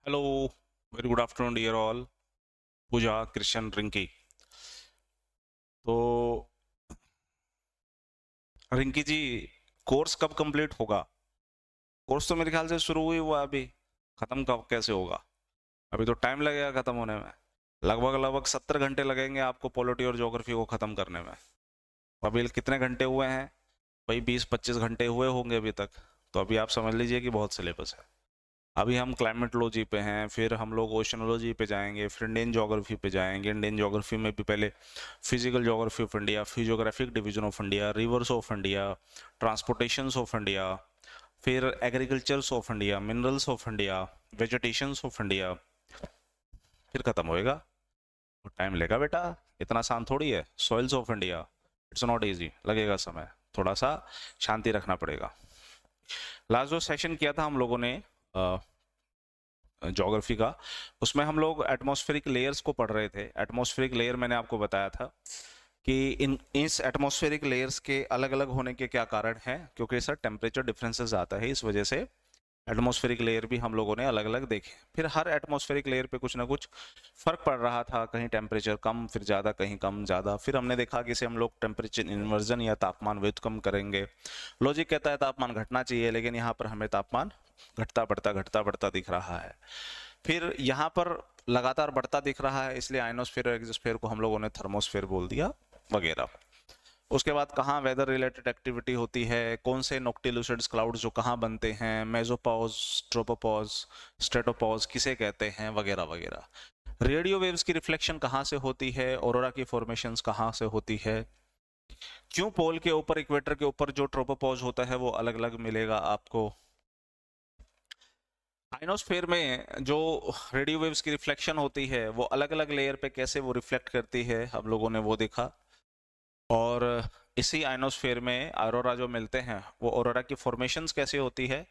Hello, very good afternoon dear all. Puja Krishna Rinki. तो Rinki ji, course कब complete होगा? कोर्स तो मेरे ख्याल से शुरू ही हुआ अभी। खत्म कब कैसे होगा? अभी तो टाइम लगेगा खत्म होने में। लगभग लगभग 70 घंटे लगेंगे आपको पॉलिटी और ज्योग्राफी को खत्म करने में। अभी कितने घंटे हुए हैं? भाई 20-25 घंटे हुए होंगे अभी तक। तो अभी आप समझ लीजिए कि बहुत सिलेबस है। अभी हम क्लाइमेटोलॉजी पे हैं, फिर हम लोग ओशनोलॉजी पे जाएंगे, फिर इंडियन ज्योग्राफी पे जाएंगे। इंडियन ज्योग्राफी में भी पहले physical geography of India, physiographic division of India, rivers of India, transportations of India, फिर agricultures of India, minerals of India, vegetations of India, फिर खत्म होएगा। टाइम लेगा बेटा, इतना आसान थोड़ी है। Soils of India, it's not easy, लगेगा समय। थोड़ा सा शांति रखना पड़ेगा। लास्ट जो सेशन किया था हम लोगों ने ज्योग्राफी का, उसमें हम लोग एटमॉस्फेरिक लेयर्स को पढ़ रहे थे। एटमॉस्फेरिक लेयर मैंने आपको बताया था कि इस एटमॉस्फेरिक लेयर्स के अलग अलग होने के क्या कारण हैं, क्योंकि सर टेम्परेचर डिफरेंसेस आता है, इस वजह से एटमॉस्फेरिक लेयर भी हम लोगों ने अलग अलग देखे। फिर हर एटमॉस्फेरिक लेयर पे कुछ ना कुछ फर्क पड़ रहा था, कहीं टेम्परेचर कम फिर ज़्यादा, कहीं कम ज़्यादा। फिर हमने देखा कि इसे हम लोग टेम्परेचर इन्वर्जन या तापमान व्युत्क्रम करेंगे। लॉजिक कहता है तापमान घटना चाहिए, लेकिन यहाँ पर हमें तापमान घटता बढ़ता दिख रहा है। फिर यहाँ पर लगातार बढ़ता दिख रहा है, इसलिए आयनोस्फेयर और एक्सोस्फेयर को हम लोगों ने थर्मोस्फेयर बोल दिया वगैरह। उसके बाद कहाँ वेदर रिलेटेड एक्टिविटी होती है, कौन से नोक्टिलुसिड्स क्लाउड्स जो कहाँ बनते हैं, मेसोपॉज, ट्रोपोपॉज, स्ट्रेटोपॉज किसे कहते हैं, वगैरह वगैरह। रेडियो वेव्स की रिफ्लेक्शन कहाँ से होती है, ऑरोरा की फॉर्मेशंस कहाँ से होती है, क्यों पोल के ऊपर, इक्वेटर के ऊपर जो ट्रोपोपॉज होता है वो अलग अलग मिलेगा आपको। आइनोस्फेयर में जो रेडियो वेव्स की रिफ्लेक्शन होती है वो अलग अलग लेयर पे कैसे वो रिफ्लेक्ट करती है, हम लोगों ने वो देखा। और इसी आइनोस्फेयर में ऑरोरा जो मिलते हैं, वो ऑरोरा की फॉर्मेशंस कैसे होती है,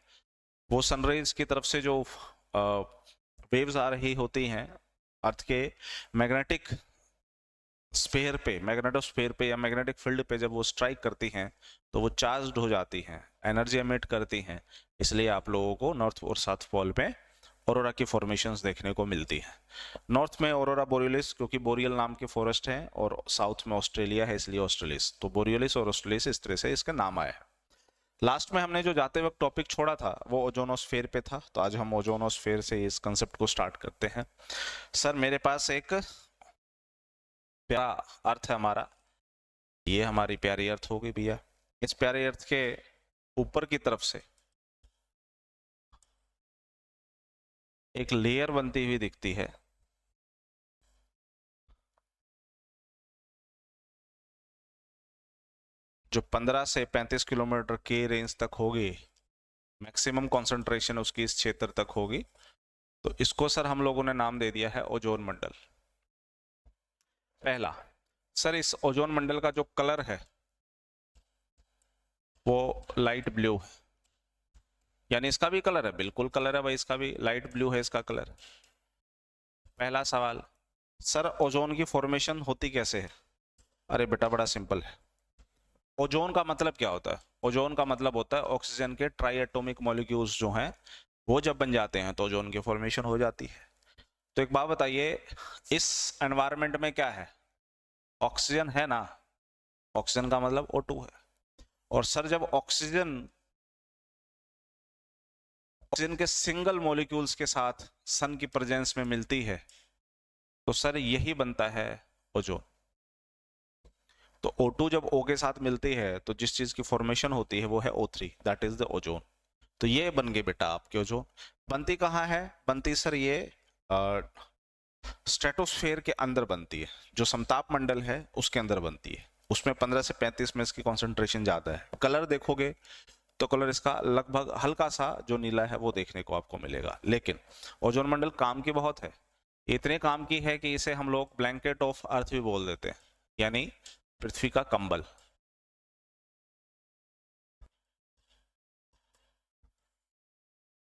वो सनराइज की तरफ से जो वेव्स आ रही होती हैं अर्थ के मैग्नेटिक स्फीयर पे, मैग्नेटोस्फीयर पे या मैग्नेटिक फील्ड पे, जब वो स्ट्राइक करती हैं तो वो चार्ज्ड हो जाती हैं, एनर्जी एमिट करती हैं। इसलिए आप लोगों को नॉर्थ और साउथ पोल पे ऑरोरा की फॉर्मेशंस देखने को मिलती है। नॉर्थ में ऑरोरा बोरियलिस, क्योंकि बोरियल नाम के फॉरेस्ट हैं, और साउथ में ऑस्ट्रेलिया है, इसलिए ऑस्ट्रेलिस। तो बोरियलिस और ऑस्ट्रेलिस इस तरह से इसका नाम आया है। लास्ट में हमने जो जाते वक्त टॉपिक छोड़ा था वो ओजोनोस्फेयर पे था, तो आज हम ओजोनोस्फेयर से इस कंसेप्ट को स्टार्ट करते हैं। सर मेरे पास एक प्यारा अर्थ है हमारा, ये हमारी प्यारी अर्थ होगी भैया। इस प्यारे अर्थ के ऊपर की तरफ से एक लेयर बनती हुई दिखती है, जो 15 से 35 किलोमीटर की रेंज तक होगी। मैक्सिमम कंसंट्रेशन उसकी इस क्षेत्र तक होगी। तो इसको सर हम लोगों ने नाम दे दिया है ओजोन मंडल। पहला, सर इस ओजोन मंडल का जो कलर है वो लाइट ब्लू है। यानी इसका भी कलर है, बिल्कुल कलर है भाई, इसका भी लाइट ब्लू है इसका कलर। पहला सवाल, सर ओजोन की फॉर्मेशन होती कैसे है? अरे बेटा बड़ा सिंपल है। ओजोन का मतलब क्या होता है? ओजोन का मतलब होता है ऑक्सीजन के ट्राई एटॉमिक मॉलिक्यूल्स जो हैं वो जब बन जाते हैं तो ओजोन की फॉर्मेशन हो जाती है। तो एक बात बताइए, इस एनवायरनमेंट में क्या है? ऑक्सीजन है ना। ऑक्सीजन का मतलब O2 है। और सर जब ऑक्सीजन ऑक्सीजन के सिंगल मॉलिक्यूल्स के साथ सन की प्रेजेंस में मिलती है तो सर यही बनता है ओजोन। तो O2 जब O के साथ मिलती है तो जिस चीज की फॉर्मेशन होती है वो है O3, that is the ozone. तो ये बन गए बेटा आपके ओजोन। बनती कहाँ है? बनती सर ये स्ट्रेटोस्फेयर के अंदर बनती है, जो समताप मंडल है उसके अंदर बनती है। उसमें 15 से 35 में इसकी कॉन्सेंट्रेशन ज्यादा है। कलर देखोगे तो कलर इसका लगभग हल्का सा जो नीला है वो देखने को आपको मिलेगा। लेकिन ओजोन मंडल काम की बहुत है। इतने काम की है कि इसे हम लोग ब्लैंकेट ऑफ अर्थ भी बोल देते हैं, यानी पृथ्वी का कंबल।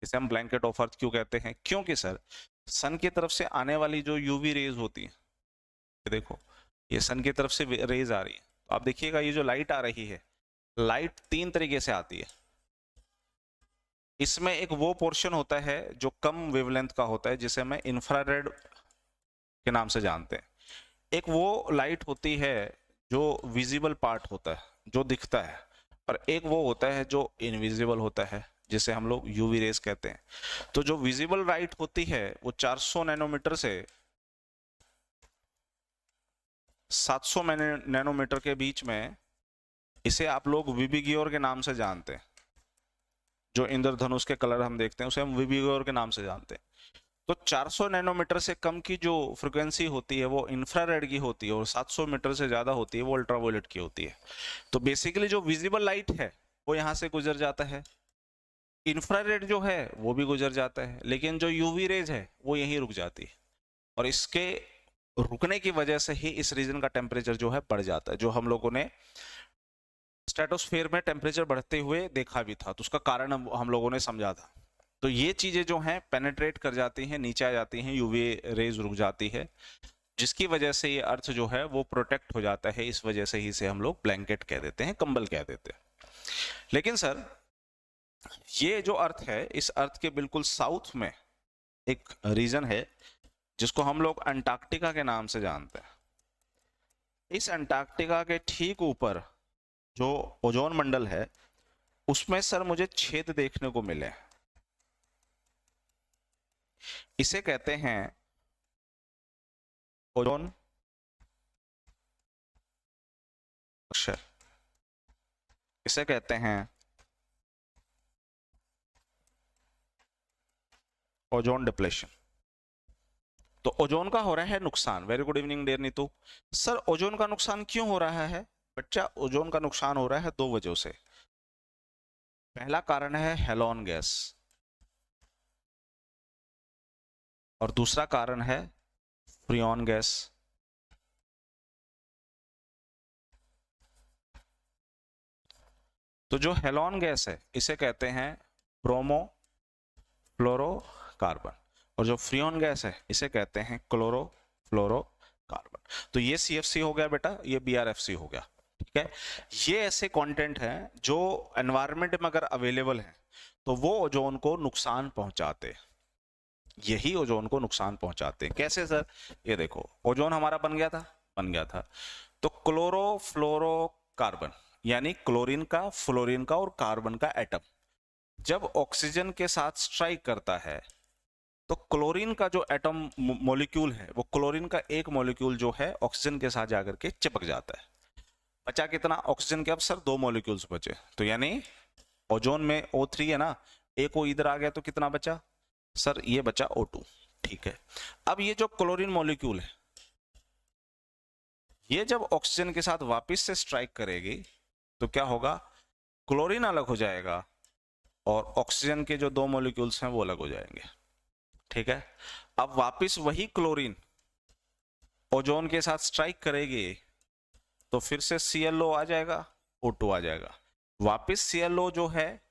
इसे हम ब्लैंकेट ऑफ अर्थ क्यों कहते हैं? क्योंकि सर सन की तरफ से आने वाली जो यूवी रेज होती है, ये देखो, ये सन की तरफ से रेज आ रही है, तो आप देखिएगा ये जो लाइट आ रही है, लाइट तीन तरीके से आती है। इसमें एक वो पोर्शन होता है जो कम वेवलेंथ का होता है, जिसे हम इंफ्रारेड के नाम से जानते हैं। एक वो लाइट होती है जो विजिबल पार्ट होता है, जो दिखता है, और एक वो होता है जो इनविजिबल होता है, जिसे हम लोग यूवी रेज कहते हैं। तो जो विजिबल लाइट होती है वो 400 नैनोमीटर से 700 नैनोमीटर के बीच में, इसे आप लोग विबिग्योर के नाम से जानते हैं। जो इंद्रधनुष के कलर हम देखते हैं उसे हम विबिग्योर के नाम से जानते हैं। तो 400 नैनोमीटर से कम की जो फ्रिक्वेंसी होती है वो इंफ्रारेड की होती है, और 700 मीटर से ज्यादा होती है वो अल्ट्रावायलेट की होती है। तो बेसिकली जो विजिबल लाइट है वो यहाँ से गुजर जाता है, इंफ्रारेड जो है वो भी गुजर जाता है, लेकिन जो यूवी रेज है वो यहीं रुक जाती है। और इसके रुकने की वजह से ही इस रीजन का टेम्परेचर जो है बढ़ जाता है, जो हम लोगों ने स्ट्रेटोस्फेयर में टेम्परेचर बढ़ते हुए देखा भी था। तो उसका कारण हम लोगों ने समझा था। तो ये चीजें जो हैं पेनेट्रेट कर जाती हैं, नीचे आ जाती हैं, यूवी रेज रुक जाती है, जिसकी वजह से ये अर्थ जो है वो प्रोटेक्ट हो जाता है। इस वजह से ही इसे हम लोग ब्लैंकेट कह देते हैं, कंबल कह देते हैं। लेकिन सर ये जो अर्थ है, इस अर्थ के बिल्कुल साउथ में एक रीजन है जिसको हम लोग अंटार्कटिका के नाम से जानते हैं। इस अंटार्कटिका के ठीक ऊपर जो ओजोन मंडल है उसमें सर मुझे छेद देखने को मिले। इसे कहते हैं ओजोन अक्षर, इसे कहते हैं ओजोन डिप्लेशन। तो ओजोन का हो रहा है नुकसान। Very good evening dear Neetu. Sir ozone का नुकसान क्यों हो रहा है बच्चा? ओजोन का नुकसान हो रहा है दो वजहों से। पहला कारण है हेलोन गैस, और दूसरा कारण है फ्रियॉन गैस। तो जो हेलोन गैस है इसे कहते हैं ब्रोमो फ्लोरोकार्बन, और जो फ्रियॉन गैस है इसे कहते हैं क्लोरो फ्लोरोकार्बन। तो ये CFC हो गया बेटा, ये BRFC हो गया। ठीक है, ये ऐसे कंटेंट हैं जो एनवायरनमेंट में अगर अवेलेबल है तो वो ओजोन को नुकसान पहुंचाते, यही ओजोन को नुकसान पहुंचाते हैं। कैसे सर? ये देखो, ओजोन हमारा बन गया था। तो क्लोरोफ्लोरोकार्बन यानी क्लोरीन का, फ्लोरीन का और कार्बन का एटम जब ऑक्सीजन के साथ स्ट्राइक करता है तो क्लोरीन का जो एटम मॉलिक्यूल है वो क्लोरीन का एक मॉलिक्यूल जो है ऑक्सीजन के साथ जाकर के चिपक जाता है। बचा कितना? ऑक्सीजन के अब सर दो मॉलिक्यूल्स बचे। तो यानी ओजोन में O3 है ना, एक O इधर आ गया तो कितना बचा सर? ये बचा O2। ठीक है, अब ये जो क्लोरीन मॉलिक्यूल है ये जब ऑक्सीजन के साथ वापस से स्ट्राइक करेगी तो क्या होगा? क्लोरीन अलग हो जाएगा और ऑक्सीजन के जो दो मॉलिक्यूल्स हैं वो अलग हो जाएंगे। ठीक है, अब वापस वही क्लोरीन ओजोन के साथ स्ट्राइक करेगी तो फिर से ClO आ जाएगा, O2 आ जाएगा। वापस ClO जो है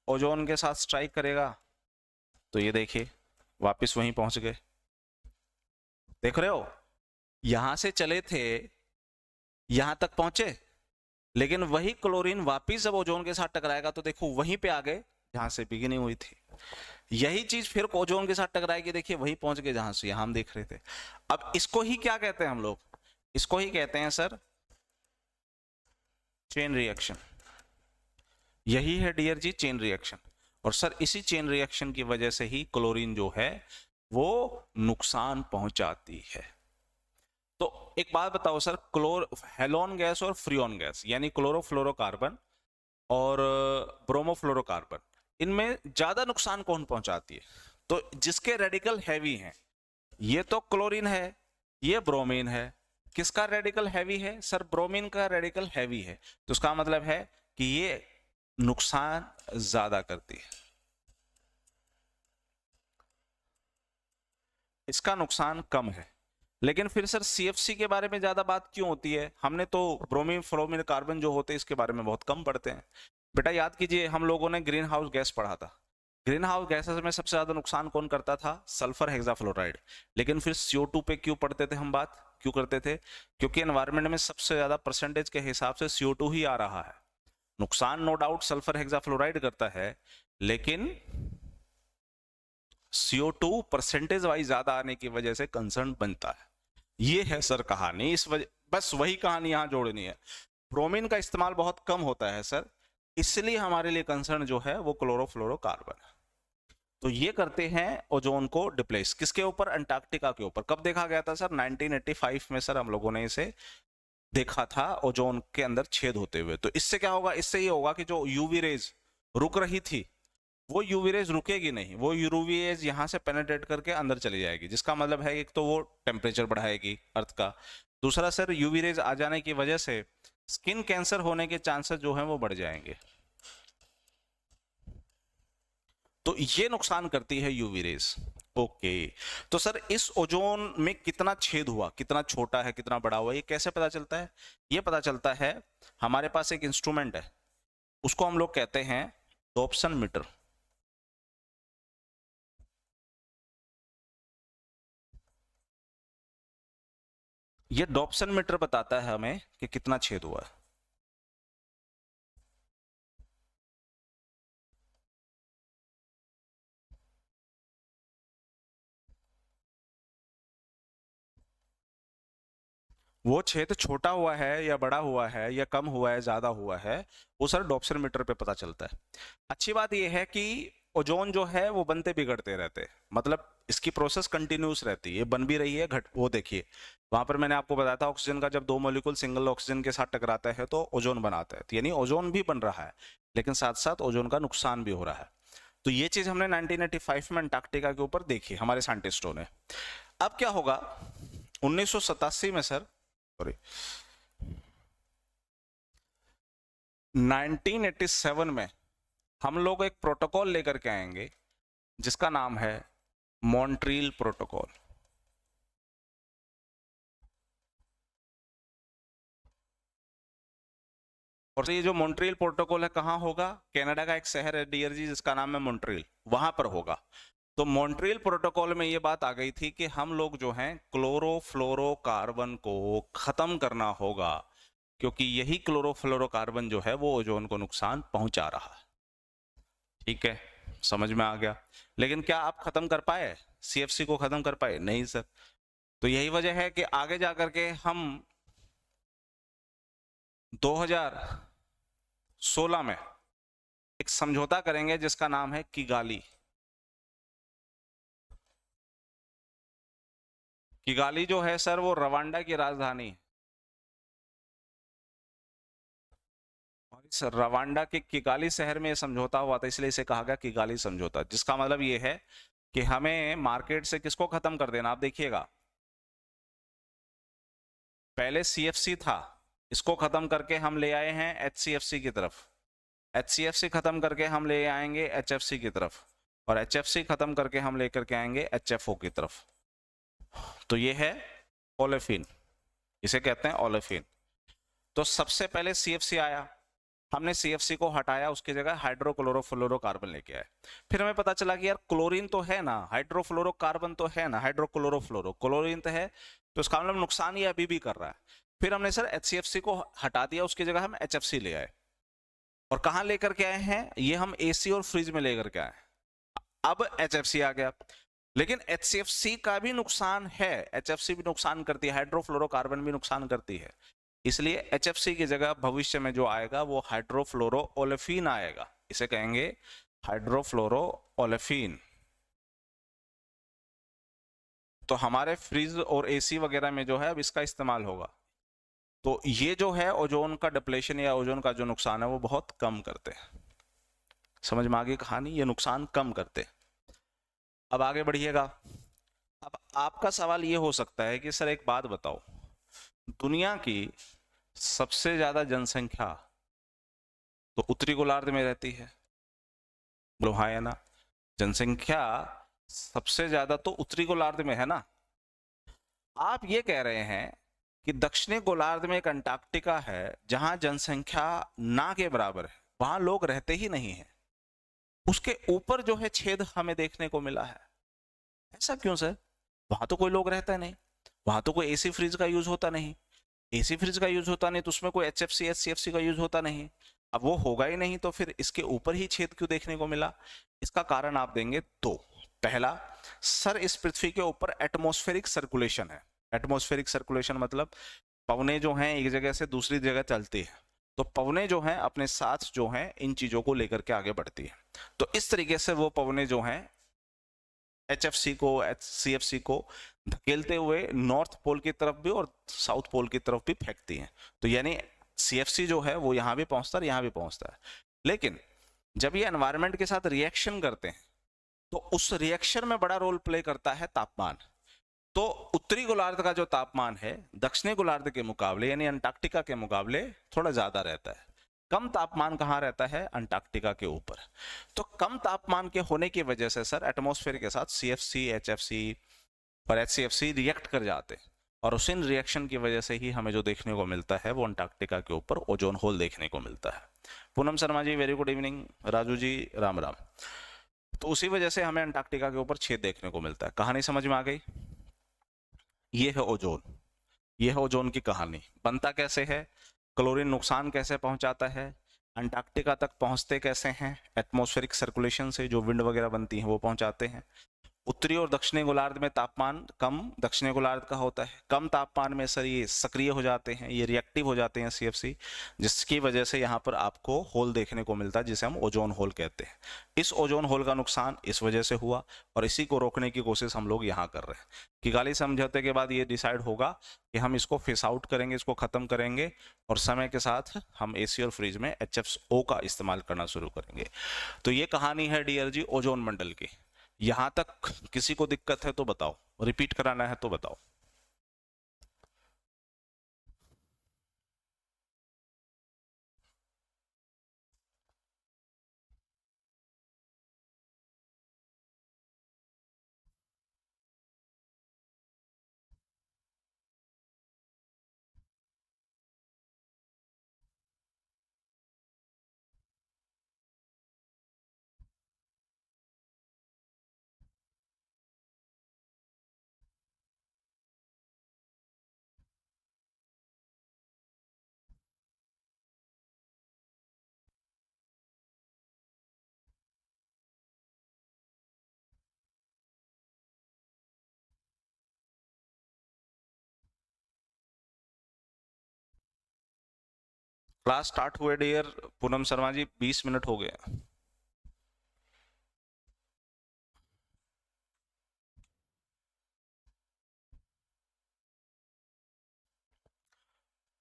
ओजोन के साथ स्ट्राइक करेगा तो ये देखिए वापस वहीं पहुंच गए। देख रहे हो, यहां से चले थे, यहां तक पहुंचे, लेकिन वही क्लोरीन वापस जब ओजोन के साथ टकराएगा तो देखो वहीं पे आ गए जहां से बिगिनिंग हुई थी। यही चीज फिर ओजोन के साथ टकराएगी, देखिए वही पहुंच गए जहां से यहां हम देख रहे थे। अब इसको ही क्या कहते हैं हम लोग? इसको ही कहते हैं सर चेन रिएक्शन। यही है डियर जी चेन रिएक्शन। और सर इसी चेन रिएक्शन की वजह से ही क्लोरीन जो है वो नुकसान पहुंचाती है। तो एक बात बताओ सर, हेलोन गैस और फ्रियॉन गैस यानी क्लोरोफ्लोरोकार्बन और ब्रोमोफ्लोरोकार्बन, इनमें ज्यादा नुकसान कौन पहुंचाती है? तो जिसके रेडिकल हैवी हैं, ये तो क्लोरीन है, ये ब्रोमीन है। किसका रेडिकल हैवी है सर? ब्रोमीन का रेडिकल हैवी है। तो उसका मतलब है कि ये नुकसान ज्यादा करती है, इसका नुकसान कम है। लेकिन फिर सर CFC के बारे में ज्यादा बात क्यों होती है? हमने तो ब्रोमीन फ्लोरीन कार्बन जो होते हैं इसके बारे में बहुत कम पढ़ते हैं। बेटा याद कीजिए, हम लोगों ने ग्रीन हाउस गैस पढ़ा था। ग्रीन हाउस गैसेस में सबसे ज्यादा नुकसान कौन करता था? Sulphur hexafluoride. लेकिन फिर CO2 पे क्यों पढ़ते थे हम? बात क्यों करते थे? क्योंकि एनवायरमेंट में सबसे ज्यादा परसेंटेज के हिसाब से CO2 ही आ रहा है। नुकसान नो डाउट सल्फर हेक्साफ्लोराइड करता है, लेकिन CO2 परसेंटेज वाइज ज्यादा आने की वजह से कंसर्न बनता है। ये है सर कहानी। इस वजह बस वही कहानी यहां जोड़नी है। ब्रोमीन का इस्तेमाल बहुत कम होता है सर, इसलिए हमारे लिए कंसर्न जो है वो क्लोरोफ्लोरोकार्बन है। तो ये करते हैं ओजोन को डिप्लेस। किसके ऊपर? अंटार्कटिका के ऊपर। कब देखा गया था सर? 1985 में सर हम लोगों ने इसे देखा था, ओजोन के अंदर छेद होते हुए। तो इससे क्या होगा? इससे ये होगा कि जो यूवी रेज रुक रही थी वो यूवी रेज रुकेगी नहीं, वो यूवी रेज यहां से पेनिट्रेट करके अंदर चली जाएगी, जिसका मतलब है एक तो वो टेम्परेचर बढ़ाएगी अर्थ का। दूसरा सर, यूवी रेज आ जाने की वजह से स्किन कैंसर होने के चांसेस जो हैं वो बढ़ जाएंगे। तो ये नुकसान करती है यूवी रेज। ओके, तो सर इस ओजोन में कितना छेद हुआ, कितना छोटा है, कितना बड़ा हुआ, ये कैसे पता चलता है? ये पता चलता है, हमारे पास एक इंस्ट्रूमेंट है, उसको हम लोग कहते हैं डॉप्सन मीटर। ये डॉप्सन मीटर बताता है हमें कि कितना छेद हुआ है। वो छेद छोटा हुआ है या बड़ा हुआ है या कम हुआ है, ज्यादा हुआ है, वो सर डॉप्सन मीटर पे पता चलता है। अच्छी बात यह है कि ओजोन जो है वो बनते बिगड़ते रहते हैं, मतलब इसकी प्रोसेस कंटिन्यूस रहती है, ये बन भी रही है घट। वो देखिए वहां पर मैंने आपको बताया था, ऑक्सीजन का जब दो मॉलिक्यूल सिंगल ऑक्सीजन के साथ टकराता है तो ओजोन बनाता है, तो यानी ओजोन भी बन रहा है, लेकिन साथ साथ ओजोन का नुकसान भी हो रहा है। तो ये चीज हमने 1985 में अंटार्कटिका के ऊपर देखी हमारे साइंटिस्टों ने। अब क्या होगा? 1987 में सर, सॉरी 1987 में हम लोग एक प्रोटोकॉल लेकर के आएंगे जिसका नाम है मॉन्ट्रियल प्रोटोकॉल। और ये जो मॉन्ट्रियल प्रोटोकॉल है कहां होगा? कनाडा का एक शहर है डियर जी जिसका नाम है मॉन्ट्रियल, वहां पर होगा। तो मॉन्ट्रियल प्रोटोकॉल में ये बात आ गई थी कि हम लोग जो हैं क्लोरोफ्लोरोकार्बन को खत्म करना होगा, क्योंकि यही क्लोरोफ्लोरोकार्बन जो है वो ओजोन को नुकसान पहुंचा रहा है। ठीक है, समझ में आ गया। लेकिन क्या आप खत्म कर पाए? CFC को खत्म कर पाए? नहीं सर। तो यही वजह है कि आगे जाकर के हम 2016 में एक समझौता करेंगे जिसका नाम है किगाली। किगाली जो है सर वो रवांडा की राजधानी है। सर रवांडा के किगाली शहर में समझौता हुआ था, इसलिए इसे कहा गया किगाली समझौता, जिसका मतलब ये है कि हमें मार्केट से किसको खत्म कर देना? आप देखिएगा, पहले CFC था, इसको खत्म करके हम ले आए हैं HCFC की तरफ, HCFC खत्म करके हम ले आएंगे HFC की तरफ, और HFC खत्म करके हम लेकर के आएंगे HFO की तरफ। तो ये है ओलेफिन, इसे कहते हैं ओलेफिन। तो सबसे पहले CFC आया, हमने CFC को हटाया, उसकी जगह हाइड्रोक्लोरोफ्लोरोकार्बन लेके आए। फिर हमें पता चला कि यार क्लोरीन तो है ना, हाइड्रोफ्लोरोकार्बन तो है ना, हाइड्रोक्लोरोफ्लोरो क्लोरीन तो है, तो इसका मतलब नुकसान ये अभी भी कर रहा है। फिर हमने सर HCFC को हटा दिया, उसकी जगह हम HFC ले आए। और कहां लेकर के आए हैं? ये हम AC और फ्रिज में लेकर के आए। अब HFC आ गया, लेकिन HCFC का भी नुकसान है, HFC भी नुकसान करती है, हाइड्रोफ्लोरोकार्बन भी नुकसान करती है। इसलिए HFC की जगह भविष्य में जो आएगा वो हाइड्रोफ्लोरो ओलेफिन आएगा, इसे कहेंगे हाइड्रोफ्लोरो ओलेफिन। तो हमारे फ्रिज और AC वगैरह में जो है अब इसका इस्तेमाल होगा। तो ये जो है ओजोन का डिप्लेशन या ओजोन का जो नुकसान है वो बहुत कम करते हैं। समझ में आ गई कहानी? ये नुकसान कम करते हैं। अब आगे बढ़िएगा। अब आपका सवाल ये हो सकता है कि सर एक बात बताओ, दुनिया की सबसे ज्यादा जनसंख्या तो उत्तरी गोलार्ध में रहती है, बोलो हाँ या ना? जनसंख्या सबसे ज्यादा तो उत्तरी गोलार्ध में है ना। आप ये कह रहे हैं कि दक्षिणी गोलार्ध में एक अंटार्कटिका है जहां जनसंख्या ना के बराबर है, वहां लोग रहते ही नहीं है, उसके ऊपर जो है छेद हमें देखने को मिला है। ऐसा क्यों सर? वहां तो कोई लोग रहता नहीं, वहां तो कोई AC फ्रिज का यूज होता नहीं, AC फ्रिज का यूज होता नहीं तो उसमें कोई HFC HCFC का यूज होता नहीं। अब वो होगा ही नहीं तो फिर इसके ऊपर ही छेद क्यों देखने को मिला? इसका कारण आप देंगे दो। पहला, सर इस पृथ्वी के ऊपर एटमॉस्फेरिक सर्कुलेशन है। एटमॉस्फेरिक सर्कुलेशन मतलब पवने जो हैं एक जगह से दूसरी जगह चलती है, तो पवने जो हैं अपने साथ जो हैं इन चीजों को लेकर के आगे बढ़ती है। तो इस तरीके से वो पवने जो हैं HFC को CFC को धकेलते हुए नॉर्थ पोल की तरफ भी और साउथ पोल की तरफ भी फेंकती हैं। तो यानी CFC जो है वो यहाँ भी पहुंचता है, यहाँ भी पहुंचता है। लेकिन जब ये एनवायरनमेंट के साथ रिएक्शन करते हैं तो उस रिएक्शन में बड़ा रोल प्ले करता है तापमान। तो उत्तरी गोलार्ध का जो तापमान है दक्षिणी गोलार्ध के मुकाबले यानी अंटार्कटिका के मुकाबले थोड़ा ज्यादा रहता है। कम तापमान कहाँ रहता है? अंटार्कटिका के ऊपर। तो कम तापमान के होने की वजह से सर एटमॉस्फेयर के साथ CFC, HFC और HCFC रिएक्ट कर जाते हैं, और उस इन रिएक्शन की वजह से ही हमें जो देखने को मिलता है वो अंटार्कटिका के ऊपर ओजोन होल देखने को मिलता है। Poonam Sharma ji very good evening. Raju ji Ram Ram. तो उसी वजह से हमें अंटार्कटिका के ऊपर छेद देखने को मिलता है। कहानी समझ में आ गई? ये है ओजोन, ये है ओजोन की कहानी। बनता कैसे है, क्लोरीन नुकसान कैसे पहुंचाता है, अंटार्कटिका तक पहुंचते कैसे हैं, एटमॉस्फेरिक सर्कुलेशन से जो विंड वगैरह बनती है वो पहुंचाते हैं। उत्तरी और दक्षिणी गोलार्ध में तापमान कम दक्षिणी गोलार्ध का होता है। कम तापमान में सर ये सक्रिय हो जाते हैं, ये रिएक्टिव हो जाते हैं CFC, जिसकी वजह से यहाँ पर आपको होल देखने को मिलता है जिसे हम ओजोन होल कहते हैं। इस ओजोन होल का नुकसान इस वजह से हुआ और इसी को रोकने की कोशिश हम लोग यहाँ कर रहे हैं। किगाली समझौते के बाद ये डिसाइड होगा कि हम इसको फेस आउट करेंगे, इसको खत्म करेंगे और समय के साथ हम AC और फ्रिज में HFO का इस्तेमाल करना शुरू करेंगे। तो ये कहानी है डियर जी ओजोन मंडल की। यहां तक किसी को दिक्कत है तो बताओ, रिपीट कराना है तो बताओ। क्लास स्टार्ट हुए डियर पूनम शर्मा जी 20 मिनट हो गए।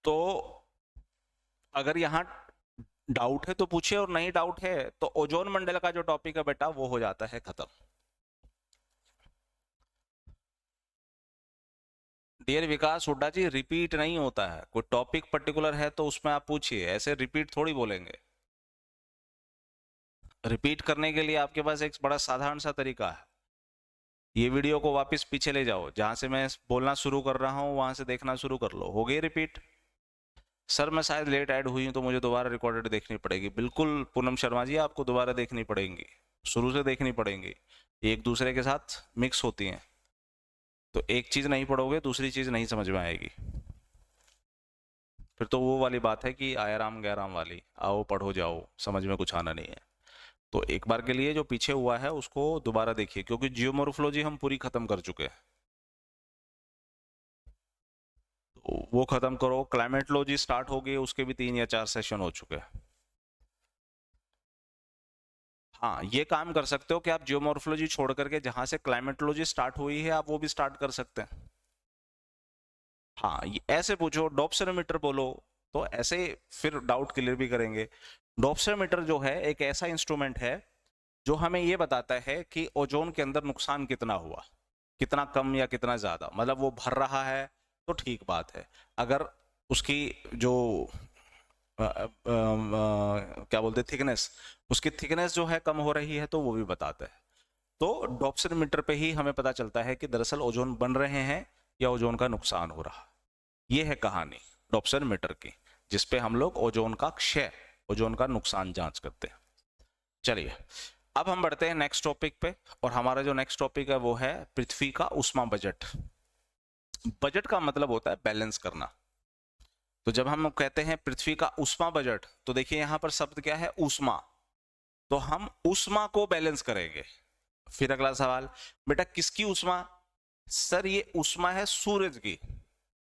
तो अगर यहाँ डाउट है तो पूछिए और नहीं डाउट है तो ओजोन मंडल का जो टॉपिक है बेटा वो हो जाता है खत्म। डियर विकास हुड्डा जी रिपीट नहीं होता है, कोई टॉपिक पर्टिकुलर है तो उसमें आप पूछिए, ऐसे रिपीट थोड़ी बोलेंगे। रिपीट करने के लिए आपके पास एक बड़ा साधारण सा तरीका है, ये वीडियो को वापस पीछे ले जाओ, जहां से मैं बोलना शुरू कर रहा हूं वहां से देखना शुरू कर लो। हो गई रिपीट? सर मैं शायद लेट ऐड हुई हूं तो मुझे दोबारा रिकॉर्डेड देखनी पड़ेगी। बिल्कुल पूनम शर्मा जी आपको दोबारा देखनी पड़ेंगी, शुरू से देखनी पड़ेंगी, एक दूसरे के साथ मिक्स होती हैं। तो एक चीज नहीं पढ़ोगे दूसरी चीज नहीं समझ में आएगी। फिर तो वो वाली बात है कि आया राम गया राम वाली, आओ पढ़ो जाओ, समझ में कुछ आना नहीं है। तो एक बार के लिए जो पीछे हुआ है उसको दोबारा देखिए, क्योंकि जियोमॉर्फोलॉजी हम पूरी खत्म कर चुके हैं, तो वो खत्म करो। क्लाइमेटोलॉजी स्टार्ट हो गई, उसके भी 3 या 4 सेशन हो चुके हैं। हाँ ये काम कर सकते हो कि आप जियोमॉर्फोलॉजी छोड़ करके जहां से क्लाइमेटोलॉजी स्टार्ट हुई है आप वो भी स्टार्ट कर सकते हैं। हाँ ये ऐसे पूछो डॉप्सरोमीटर बोलो तो ऐसे फिर डाउट क्लियर भी करेंगे। डॉप्सरोमीटर जो है एक ऐसा इंस्ट्रूमेंट है जो हमें ये बताता है कि ओजोन के अंदर नुकसान कितना हुआ, कितना कम या कितना ज्यादा। मतलब वो भर रहा है तो ठीक बात है, अगर उसकी जो क्या बोलते थिकनेस, उसकी थिकनेस जो है कम हो रही है तो वो भी बताता है। तो डॉप्सरोमीटर पे ही हमें पता चलता है कि दरअसल ओजोन बन रहे हैं या ओजोन का नुकसान हो रहा। ये है कहानी डॉप्सरोमीटर की, जिसपे हम लोग ओजोन का क्षय, ओजोन का नुकसान जांच करते हैं। चलिए अब हम बढ़ते हैं नेक्स्ट टॉपिक पे, और हमारा जो नेक्स्ट टॉपिक है वो है पृथ्वी का ऊष्मा बजट। बजट का मतलब होता है बैलेंस करना। तो जब हम कहते हैं पृथ्वी का ऊष्मा बजट, तो देखिए यहां पर शब्द क्या है ऊष्मा, तो हम ऊष्मा को बैलेंस करेंगे। फिर अगला सवाल, बेटा किसकी उष्मा? सर ये उष्मा है सूरज की।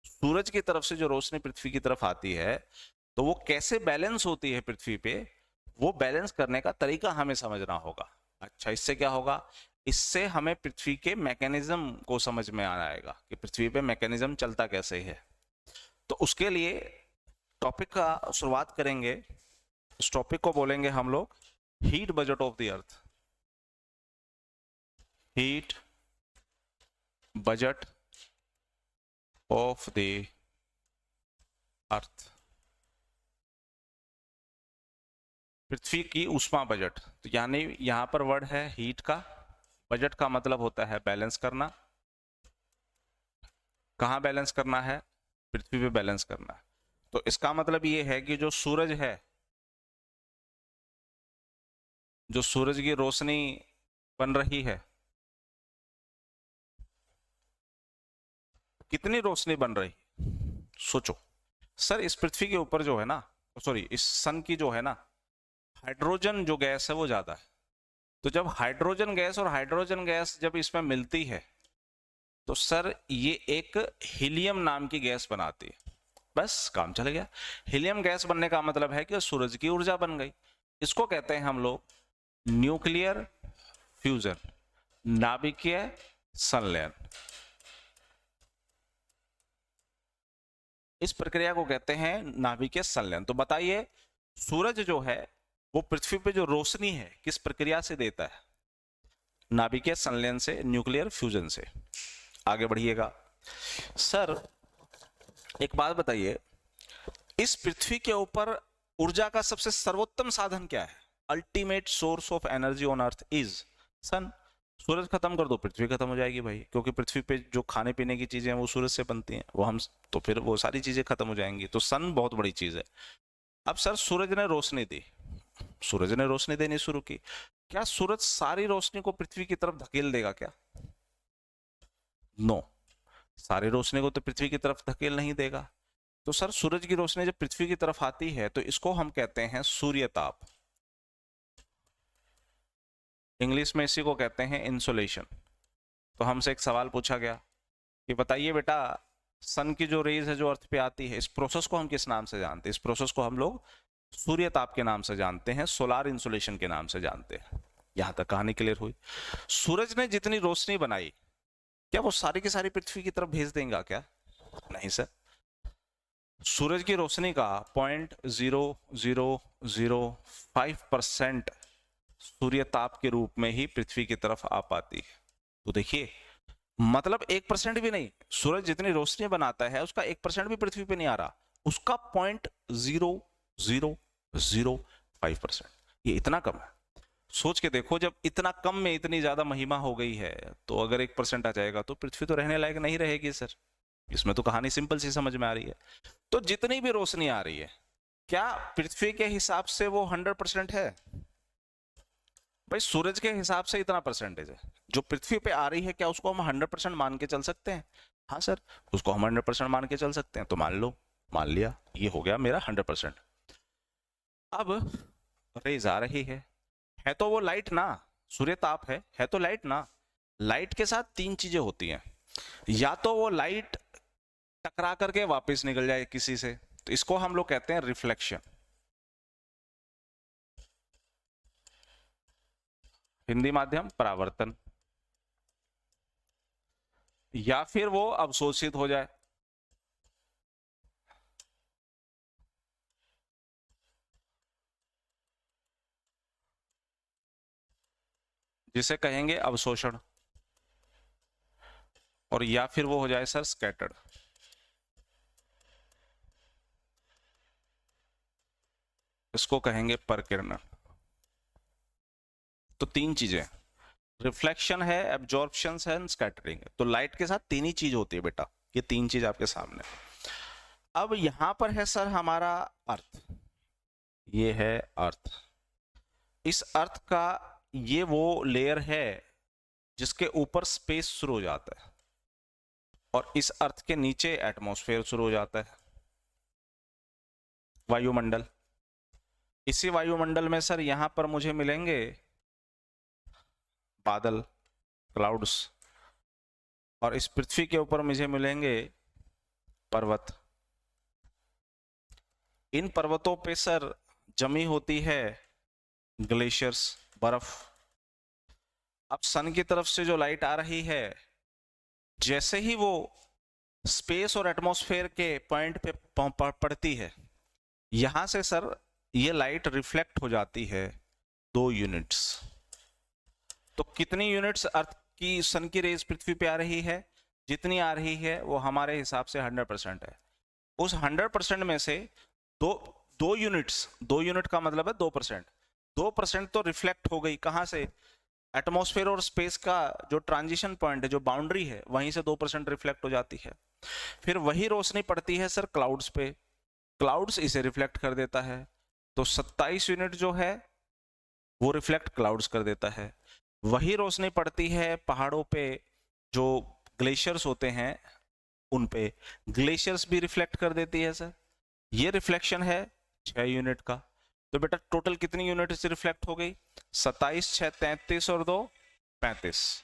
सूरज की तरफ से जो रोशनी पृथ्वी की तरफ आती है, तो वो कैसे बैलेंस होती है पृथ्वी पे, वो बैलेंस करने का तरीका हमें समझना होगा। अच्छा, इससे क्या होगा? इससे हमें पृथ्वी के मैकेनिज्म को समझ में आ आएगा कि पृथ्वी पे मैकेनिज्म चलता कैसे है। तो उसके लिए टॉपिक का शुरुआत करेंगे। इस टॉपिक को बोलेंगे हम लोग heat budget of the earth. Heat budget of the earth, पृथ्वी की उष्मा बजट। तो यानी यहां पर वर्ड है हीट का, बजट का मतलब होता है बैलेंस करना। कहां बैलेंस करना है? पृथ्वी पे बैलेंस करना है। तो इसका मतलब ये है कि जो सूरज है, जो सूरज की रोशनी बन रही है, कितनी रोशनी बन रही? सोचो सर, इस पृथ्वी के ऊपर जो है ना, सॉरी इस सन की जो है ना, हाइड्रोजन जो गैस है वो ज्यादा है। तो जब हाइड्रोजन गैस और हाइड्रोजन गैस जब इसमें मिलती है, तो सर ये एक हीलियम नाम की गैस बनाती है। बस काम चल गया। हीलियम गैस बनने का मतलब है कि सूरज की ऊर्जा बन गई। इसको कहते हैं हम लोग न्यूक्लियर फ्यूजन, नाभिकीय संलयन। इस प्रक्रिया को कहते हैं नाभिकीय संलयन। तो बताइए, सूरज जो है वो पृथ्वी पे जो रोशनी है किस प्रक्रिया से देता है? नाभिकीय संलयन से, न्यूक्लियर फ्यूजन से। आगे बढ़िएगा। सर एक बात बताइए, इस पृथ्वी के ऊपर ऊर्जा का सबसे सर्वोत्तम साधन क्या है? Ultimate source of energy on earth is sun. सूरज खत्म कर दो, पृथ्वी खत्म हो जाएगी भाई, क्योंकि पृथ्वी पे जो खाने पीने की चीजें हैं वो सूरज से बनती हैं, वो हम, तो फिर वो सारी चीजें खत्म हो जाएंगी। तो सन बहुत बड़ी चीज है। अब सर सूरज ने रोशनी दी, सूरज ने रोशनी देनी शुरू की, क्या सूरज सारी रोशनी को पृथ्वी की तरफ धकेल देगा क्या? नो, सारी रोशनी को तो पृथ्वी की तरफ धकेल नहीं देगा। तो सर सूरज की रोशनी जब पृथ्वी की तरफ आती है तो इसको हम कहते हैं सूर्यताप। इंग्लिश में इसी को कहते हैं इंसोलेशन। तो हमसे एक सवाल पूछा गया कि बताइए बेटा, सन की जो रेज है जो अर्थ पे आती है, इस प्रोसेस को हम किस नाम से जानते हैं? इस प्रोसेस को हम लोग सूर्यताप के नाम से जानते हैं, सोलार इंसुलेशन के नाम से जानते हैं। यहां तक कहानी क्लियर हुई। सूरज ने जितनी रोशनी बनाई, क्या वो सारी की सारी पृथ्वी की तरफ भेज देगा क्या? नहीं सर। सूरज की रोशनी का 0.0005% सूर्यताप के रूप में ही पृथ्वी की तरफ आ पाती है। तो देखिए, मतलब 1% भी नहीं, सूरज जितनी रोशनी बनाता है उसका 1% भी पृथ्वी पे नहीं आ रहा, उसका 0.0005%। ये इतना कम है। सोच के देखो, जब इतना कम में इतनी ज्यादा महिमा हो गई है, तो अगर 1% आ जाएगा तो पृथ्वी तो रहने लायक नहीं रहेगी सर। इसमें तो कहानी सिंपल सी समझ में आ रही है। तो जितनी भी रोशनी आ रही है, क्या पृथ्वी के हिसाब से वो 100% है? भाई सूरज के हिसाब से इतना परसेंटेज है, जो पृथ्वी पे आ रही है, क्या उसको हम 100% मान के चल सकते हैं? हाँ सर, उसको हम 100% मान के चल सकते हैं। तो मान लो, मान लिया, ये हो गया मेरा 100%। अब रेज आ रही है तो वो लाइट ना, सूर्य ताप है तो लाइट ना। लाइट के साथ तीन चीजें होती हैं, या तो वो लाइट टकरा करके वापस निकल जाए किसी से, तो इसको हम लोग कहते हैं रिफ्लेक्शन, हिंदी माध्यम परावर्तन। या फिर वो अवशोषित हो जाए, जिसे कहेंगे अवशोषण। और या फिर वो हो जाए सर स्कैटर्ड, इसको कहेंगे परकिरणन। तो तीन चीजें, रिफ्लेक्शन है, एब्जॉर्प्शन है, स्कैटरिंग है। तो लाइट के साथ तीन ही चीज होती है बेटा, ये तीन चीज आपके सामने। अब यहां पर है सर हमारा अर्थ, ये है अर्थ। इस अर्थ का ये वो लेयर है जिसके ऊपर स्पेस शुरू हो जाता है, और इस अर्थ के नीचे एटमॉस्फेयर शुरू हो जाता है, वायुमंडल। इसी वायुमंडल में सर यहां पर मुझे मिलेंगे बादल, क्लाउड्स, और इस पृथ्वी के ऊपर मुझे मिलेंगे पर्वत। इन पर्वतों पे सर जमी होती है ग्लेशियर्स, बर्फ। अब सन की तरफ से जो लाइट आ रही है, जैसे ही वो स्पेस और एटमॉस्फेयर के पॉइंट पे पड़ती है, यहां से सर ये लाइट रिफ्लेक्ट हो जाती है 2 यूनिट्स। तो कितनी यूनिट्स अर्थ की सन की रेज पृथ्वी पे आ रही है? जितनी आ रही है वो हमारे हिसाब से 100% है। उस 100% में से दो दो यूनिट्स, 2 यूनिट का मतलब है 2%। 2% तो रिफ्लेक्ट हो गई कहां से? एटमॉस्फेयर और स्पेस का जो ट्रांजिशन पॉइंट है, जो बाउंड्री है, वहीं से 2% रिफ्लेक्ट हो जाती है। फिर वही रोशनी पड़ती है सर क्लाउड्स पे, क्लाउड्स इसे रिफ्लेक्ट कर देता है। तो 27 यूनिट जो है वो रिफ्लेक्ट क्लाउड्स कर देता है। वही रोशनी पड़ती है पहाड़ों पे, जो ग्लेशियर्स होते हैं उन पे, ग्लेशियर्स भी रिफ्लेक्ट कर देती है सर। ये रिफ्लेक्शन है 6 यूनिट का। तो बेटा टोटल कितनी यूनिट से रिफ्लेक्ट हो गई? 27, 6, 33 और 2, 35।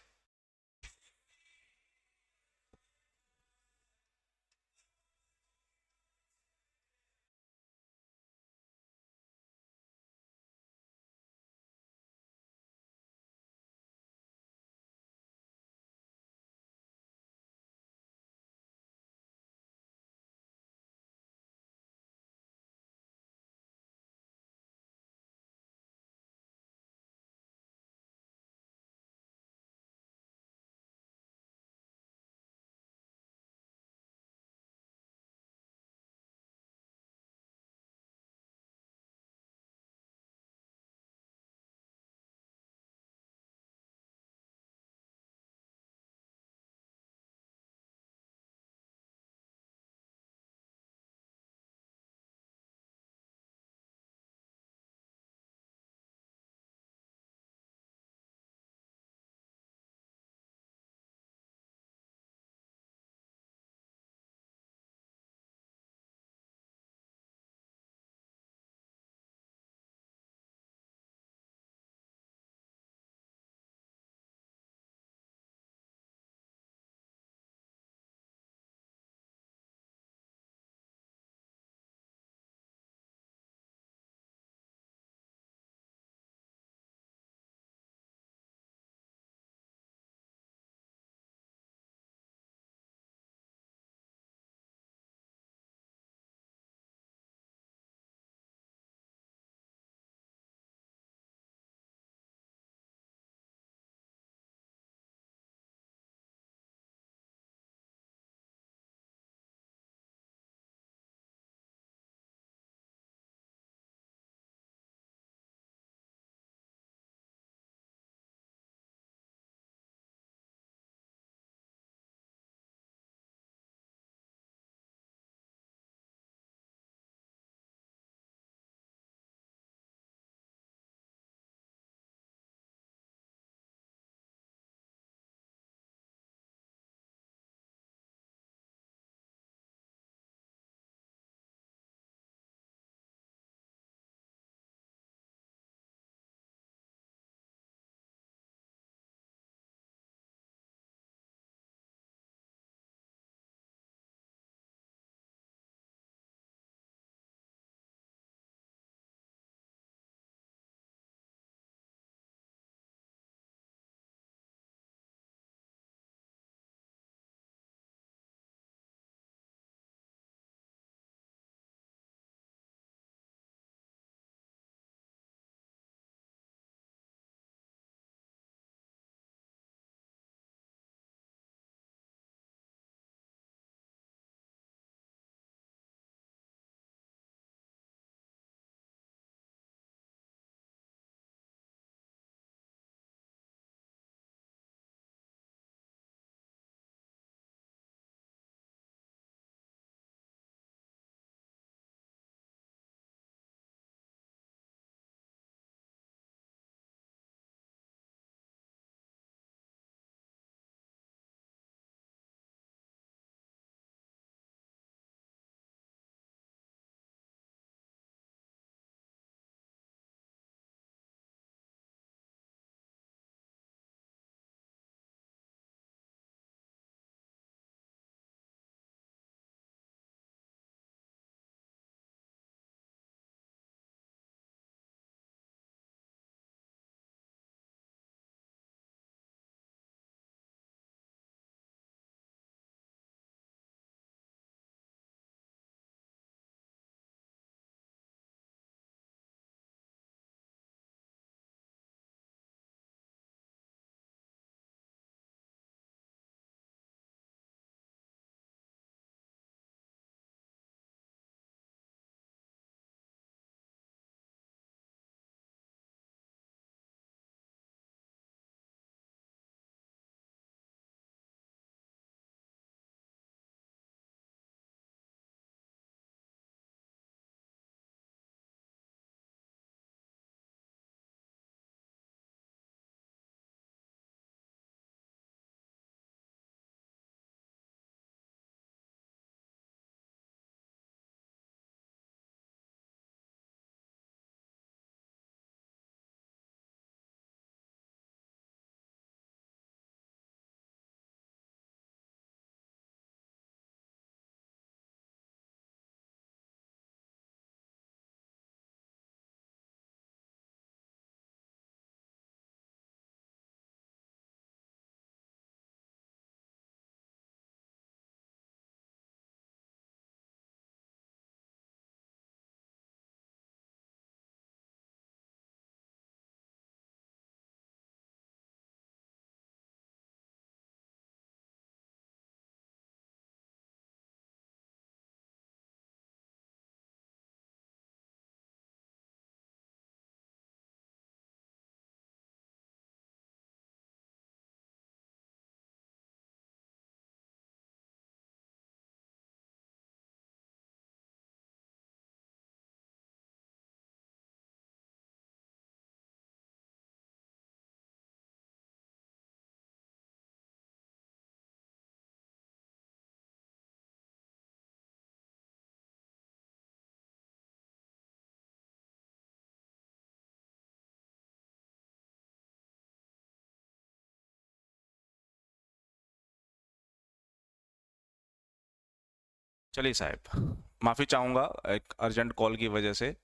चलिए साहब, माफ़ी चाहूँगा, एक अर्जेंट कॉल की वजह से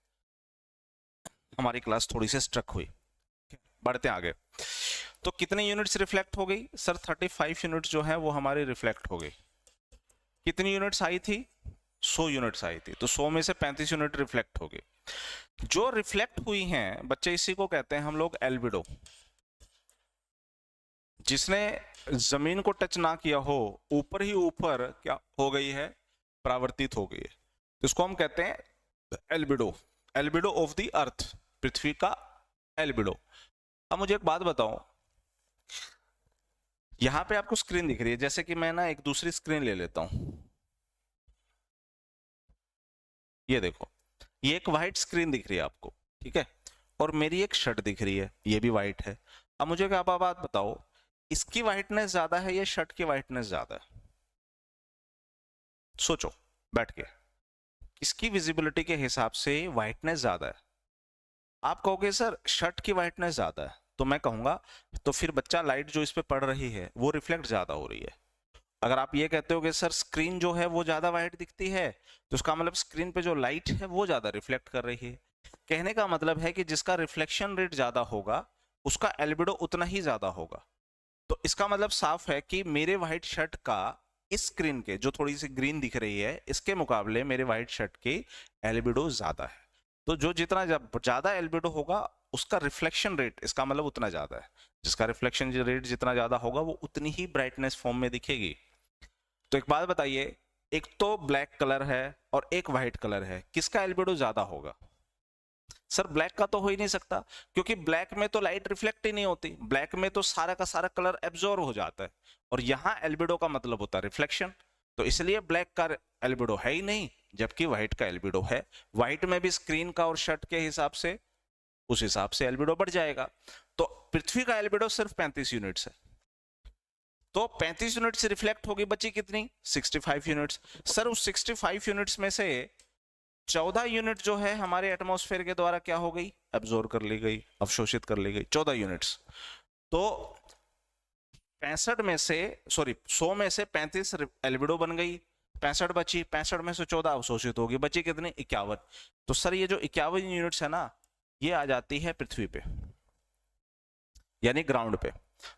हमारी क्लास थोड़ी सी स्ट्रक हुई। बढ़ते हैं आगे। तो कितनी यूनिट्स रिफ्लेक्ट हो गई सर? 35 यूनिट्स जो है वो हमारी रिफ्लेक्ट हो गई। कितनी यूनिट्स आई थी? 100 यूनिट्स आई थी, तो 100 में से 35 यूनिट रिफ्लेक्ट हो गई। जो रिफ्लेक्ट हुई हैं बच्चे, इसी को कहते हैं हम लोग एल्बिडो। जिसने जमीन को टच ना किया हो, ऊपर ही ऊपर क्या हो गई है? परावर्तित हो गई है, तो इसको हम कहते हैं albedo. Albedo of the earth, पृथ्वी का एल्बिडो। अब मुझे एक बात बताओ, यहां पे आपको स्क्रीन दिख रही है, जैसे कि मैं ना एक दूसरी स्क्रीन ले लेता हूं, ये देखो, ये एक व्हाइट स्क्रीन दिख रही है आपको, ठीक है, और मेरी एक शर्ट दिख रही है, ये भी व्हाइट है। अब मुझे क्या बात बताओ, इसकी व्हाइटनेस ज्यादा है या शर्ट की व्हाइटनेस ज्यादा है? सोचो बैठ के। इसकी विजिबिलिटी के हिसाब से व्हाइटनेस ज्यादा है। आप कहोगे सर शर्ट की व्हाइटनेस ज्यादा है, तो मैं कहूंगा तो फिर बच्चा लाइट जो इस पे पड़ रही है वो रिफ्लेक्ट ज्यादा हो रही है। अगर आप ये कहते हो कि सर स्क्रीन जो है वो ज्यादा वाइट दिखती है, तो उसका मतलब स्क्रीन पे जो लाइट है वो ज्यादा रिफ्लेक्ट कर रही है। कहने का मतलब है कि जिसका रिफ्लेक्शन रेट ज्यादा होगा उसका एल्बिडो उतना ही ज्यादा होगा। तो इसका मतलब साफ है कि मेरे व्हाइट शर्ट का इस स्क्रीन के जो थोड़ी सी ग्रीन दिख रही है इसके मुकाबले मेरे व्हाइट शर्ट की एल्बिडो ज्यादा है। तो जो जितना ज्यादा एल्बिडो होगा उसका रिफ्लेक्शन रेट, इसका मतलब उतना ज्यादा है। जिसका रिफ्लेक्शन रेट जितना ज्यादा होगा वो उतनी ही ब्राइटनेस फॉर्म में दिखेगी। तो एक बात बताइए, एक तो ब्लैक कलर है और एक व्हाइट कलर है, किसका एल्बिडो ज्यादा होगा? सर ब्लैक का तो हो ही नहीं सकता, क्योंकि ब्लैक में तो लाइट रिफ्लेक्ट ही नहीं होती, ब्लैक में तो सारा का सारा कलर एब्जॉर्ब हो जाता है, और यहां एल्बिडो का मतलब होता है रिफ्लेक्शन। तो इसलिए ब्लैक का एल्बिडो है ही नहीं, जबकि व्हाइट का एल्बिडो है। व्हाइट में भी स्क्रीन का और शर्ट के हिसाब से उस हिसाब से एल्बिडो बढ़ जाएगा। तो पृथ्वी का एल्बिडो सिर्फ 35 यूनिट्स है, तो 35 यूनिट से रिफ्लेक्ट होगी, बची कितनी? 65 यूनिट्स। सर उस 65 यूनिट्स में से 14 यूनिट जो है हमारे एटमॉस्फेयर के द्वारा क्या हो गई? एब्जॉर्ब कर ली गई, अवशोषित कर ली गई, 14 यूनिट्स। तो 65 में से, सॉरी 100 में से 35 एल्बिडो बन गई, 65 बची, 65 में से 14 अवशोषित होगी, बची कितनी? 51। तो सर ये जो 51 यूनिट्स है ना, ये आ जाती है पृथ्वी पे, यानी ग्राउंड पे।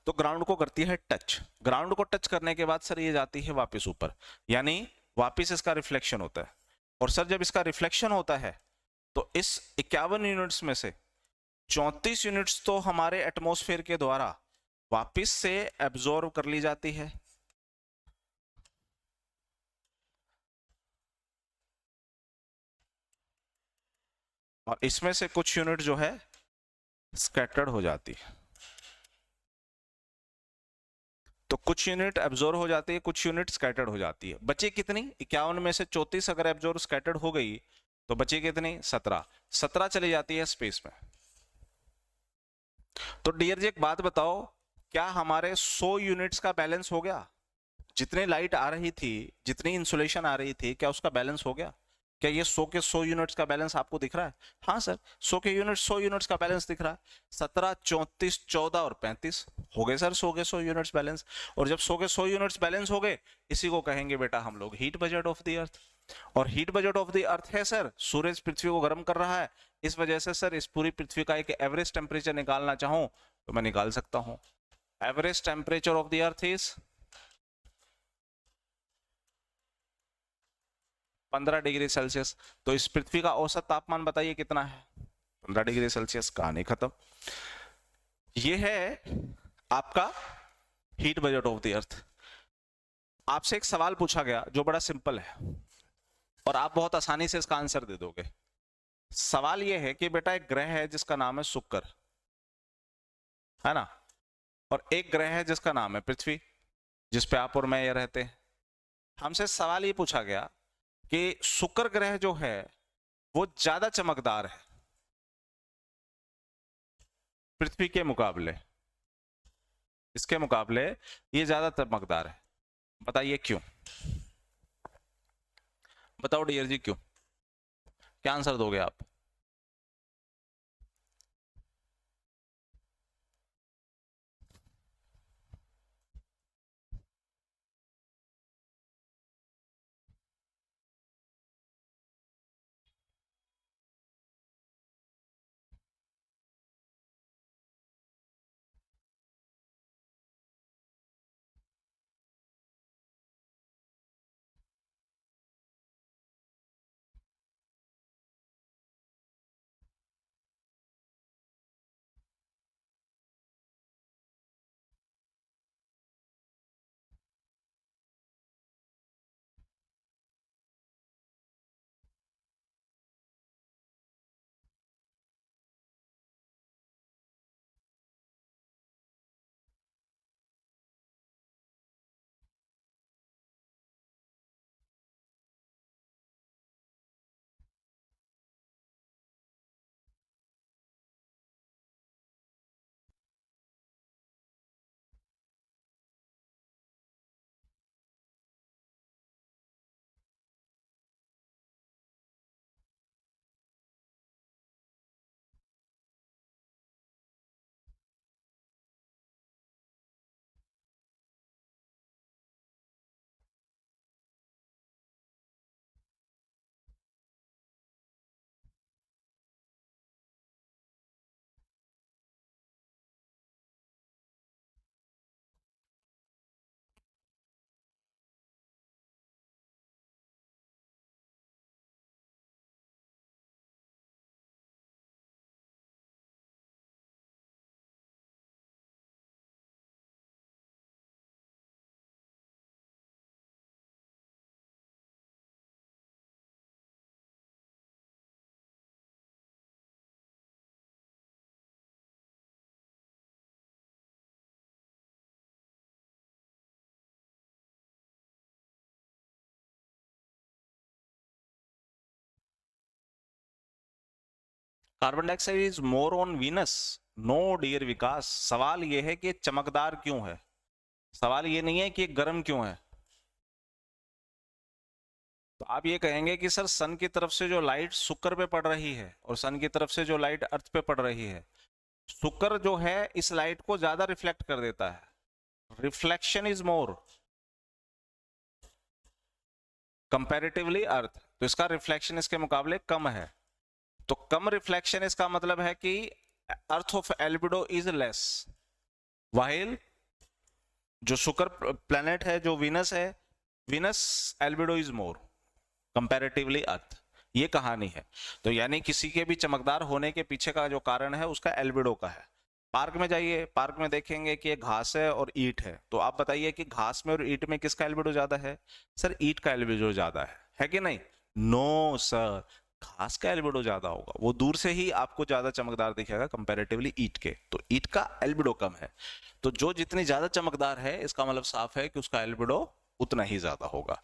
तो ग्राउंड को करती है टच, ग्राउंड को टच करने के बाद सर ये जाती है वापस ऊपर, यानी वापस इसका रिफ्लेक्शन होता है। और सर जब इसका रिफ्लेक्शन होता है तो इस 51 यूनिट्स में से 34 यूनिट्स तो हमारे एटमॉस्फेयर के द्वारा वापस से एब्जॉर्ब कर ली जाती है, और इसमें से कुछ यूनिट जो है स्कैटर्ड हो जाती है। तो कुछ यूनिट एब्जॉर्ब हो जाती है, कुछ यूनिट स्कैटर्ड हो जाती है। बची कितनी? 51 में से 34 अगर एब्जॉर्ब स्कैटर्ड हो गई तो बची कितनी? 17। 17 चली जाती है स्पेस में। तो डियर जी एक बात बताओ, क्या हमारे 100 यूनिट्स का बैलेंस हो गया? जितनी लाइट आ रही थी, जितनी इंसुलेशन आ रही थी, क्या उसका बैलेंस हो गया? क्या ये 100 के 100 यूनिट्स का बैलेंस आपको दिख रहा है? हाँ सर, 100 के यूनिट 100 यूनिट्स का बैलेंस दिख रहा है। 17, 34, 14 और 35 हो गए सर 100 के 100 यूनिट्स बैलेंस। और जब 100 के 100 यूनिट्स बैलेंस हो गए, इसी को कहेंगे बेटा हम लोग heat budget of the earth. और heat budget of the earth है सर, सूरज पृथ्वी को गर्म कर रहा है, इस वजह से सर इस पूरी पृथ्वी का एक एवरेज टेम्परेचर निकालना चाहूं तो मैं निकाल सकता हूं। Average temperature of the earth is 15 degree Celsius. तो इस पृथ्वी का औसत तापमान बताइए कितना है? 15 डिग्री सेल्सियस। कहानी खत्म। ये है आपका हीट बजट ऑफ द अर्थ। आपसे एक सवाल पूछा गया जो बड़ा सिंपल है और आप बहुत आसानी से इसका आंसर दे दोगे। सवाल यह है कि बेटा एक ग्रह है जिसका नाम है शुक्र, है ना, और एक ग्रह है जिसका नाम है पृथ्वी, जिस पे आप और मैं ये रहते हैं। हमसे सवाल ये पूछा गया कि शुक्र ग्रह जो है वो ज्यादा चमकदार है पृथ्वी के मुकाबले, इसके मुकाबले ये ज्यादा चमकदार है। बताइए क्यों? बताओ डियर जी क्यों? क्या आंसर दोगे आप? Carbon dioxide is more on Venus. No dear Vikas, सवाल ये है कि चमकदार क्यों है, सवाल ये नहीं है कि गर्म क्यों है। तो आप ये कहेंगे कि सर सन की तरफ से जो लाइट शुक्र पे पड़ रही है और सन की तरफ से जो लाइट अर्थ पे पड़ रही है, शुक्र जो है इस लाइट को ज्यादा रिफ्लेक्ट कर देता है, रिफ्लेक्शन इज मोर कंपैरेटिवली अर्थ, तो इसका रिफ्लेक्शन इसके मुकाबले कम है। तो कम रिफ्लेक्शन इसका मतलब है कि earth of albedo is less, while जो शुक्र प्लेनेट है, जो वीनस है, Venus albedo is more comparatively earth. ये कहानी है। तो यानी किसी के भी चमकदार होने के पीछे का जो कारण है उसका एल्बिडो का है। पार्क में जाइए, पार्क में देखेंगे कि घास है और ईंट है, तो आप बताइए कि घास में और ईंट में किसका एल्बिडो ज्यादा है? सर ईंट का एल्बिडो ज्यादा है कि नहीं? नो सर, घास का एल्बिडो ज्यादा होगा, वो दूर से ही आपको ज्यादा चमकदार दिखेगा कंपैरेटिवली ईंट के, तो ईंट का एल्बिडो कम है। तो जो जितनी ज्यादा चमकदार है इसका मतलब साफ है कि उसका एल्बिडो उतना ही ज्यादा होगा।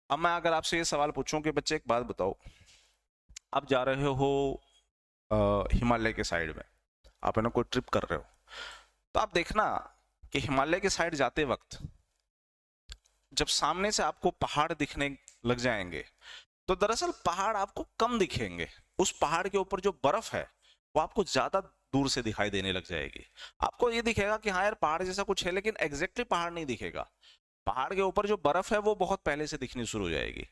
अब मैं अगर आपसे ये सवाल पूछूं कि बच्चे एक बात बताओ, आप जा रहे हो हिमालय के साइड में, आप है ना कोई ट्रिप कर रहे हो, तो आप देखना कि हिमालय के साइड जाते वक्त जब सामने से आपको पहाड़ दिखने लग जाएंगे, तो दरअसल पहाड़ आपको कम दिखेंगे, उस पहाड़ के ऊपर जो बर्फ है वो आपको ज्यादा दूर से दिखाई देने लग जाएगी। आपको ये दिखेगा कि हाँ यार पहाड़ जैसा कुछ है, लेकिन एग्जैक्टली पहाड़ नहीं दिखेगा। पहाड़ के ऊपर जो बर्फ है वो बहुत पहले से दिखनी शुरू हो जाएगी।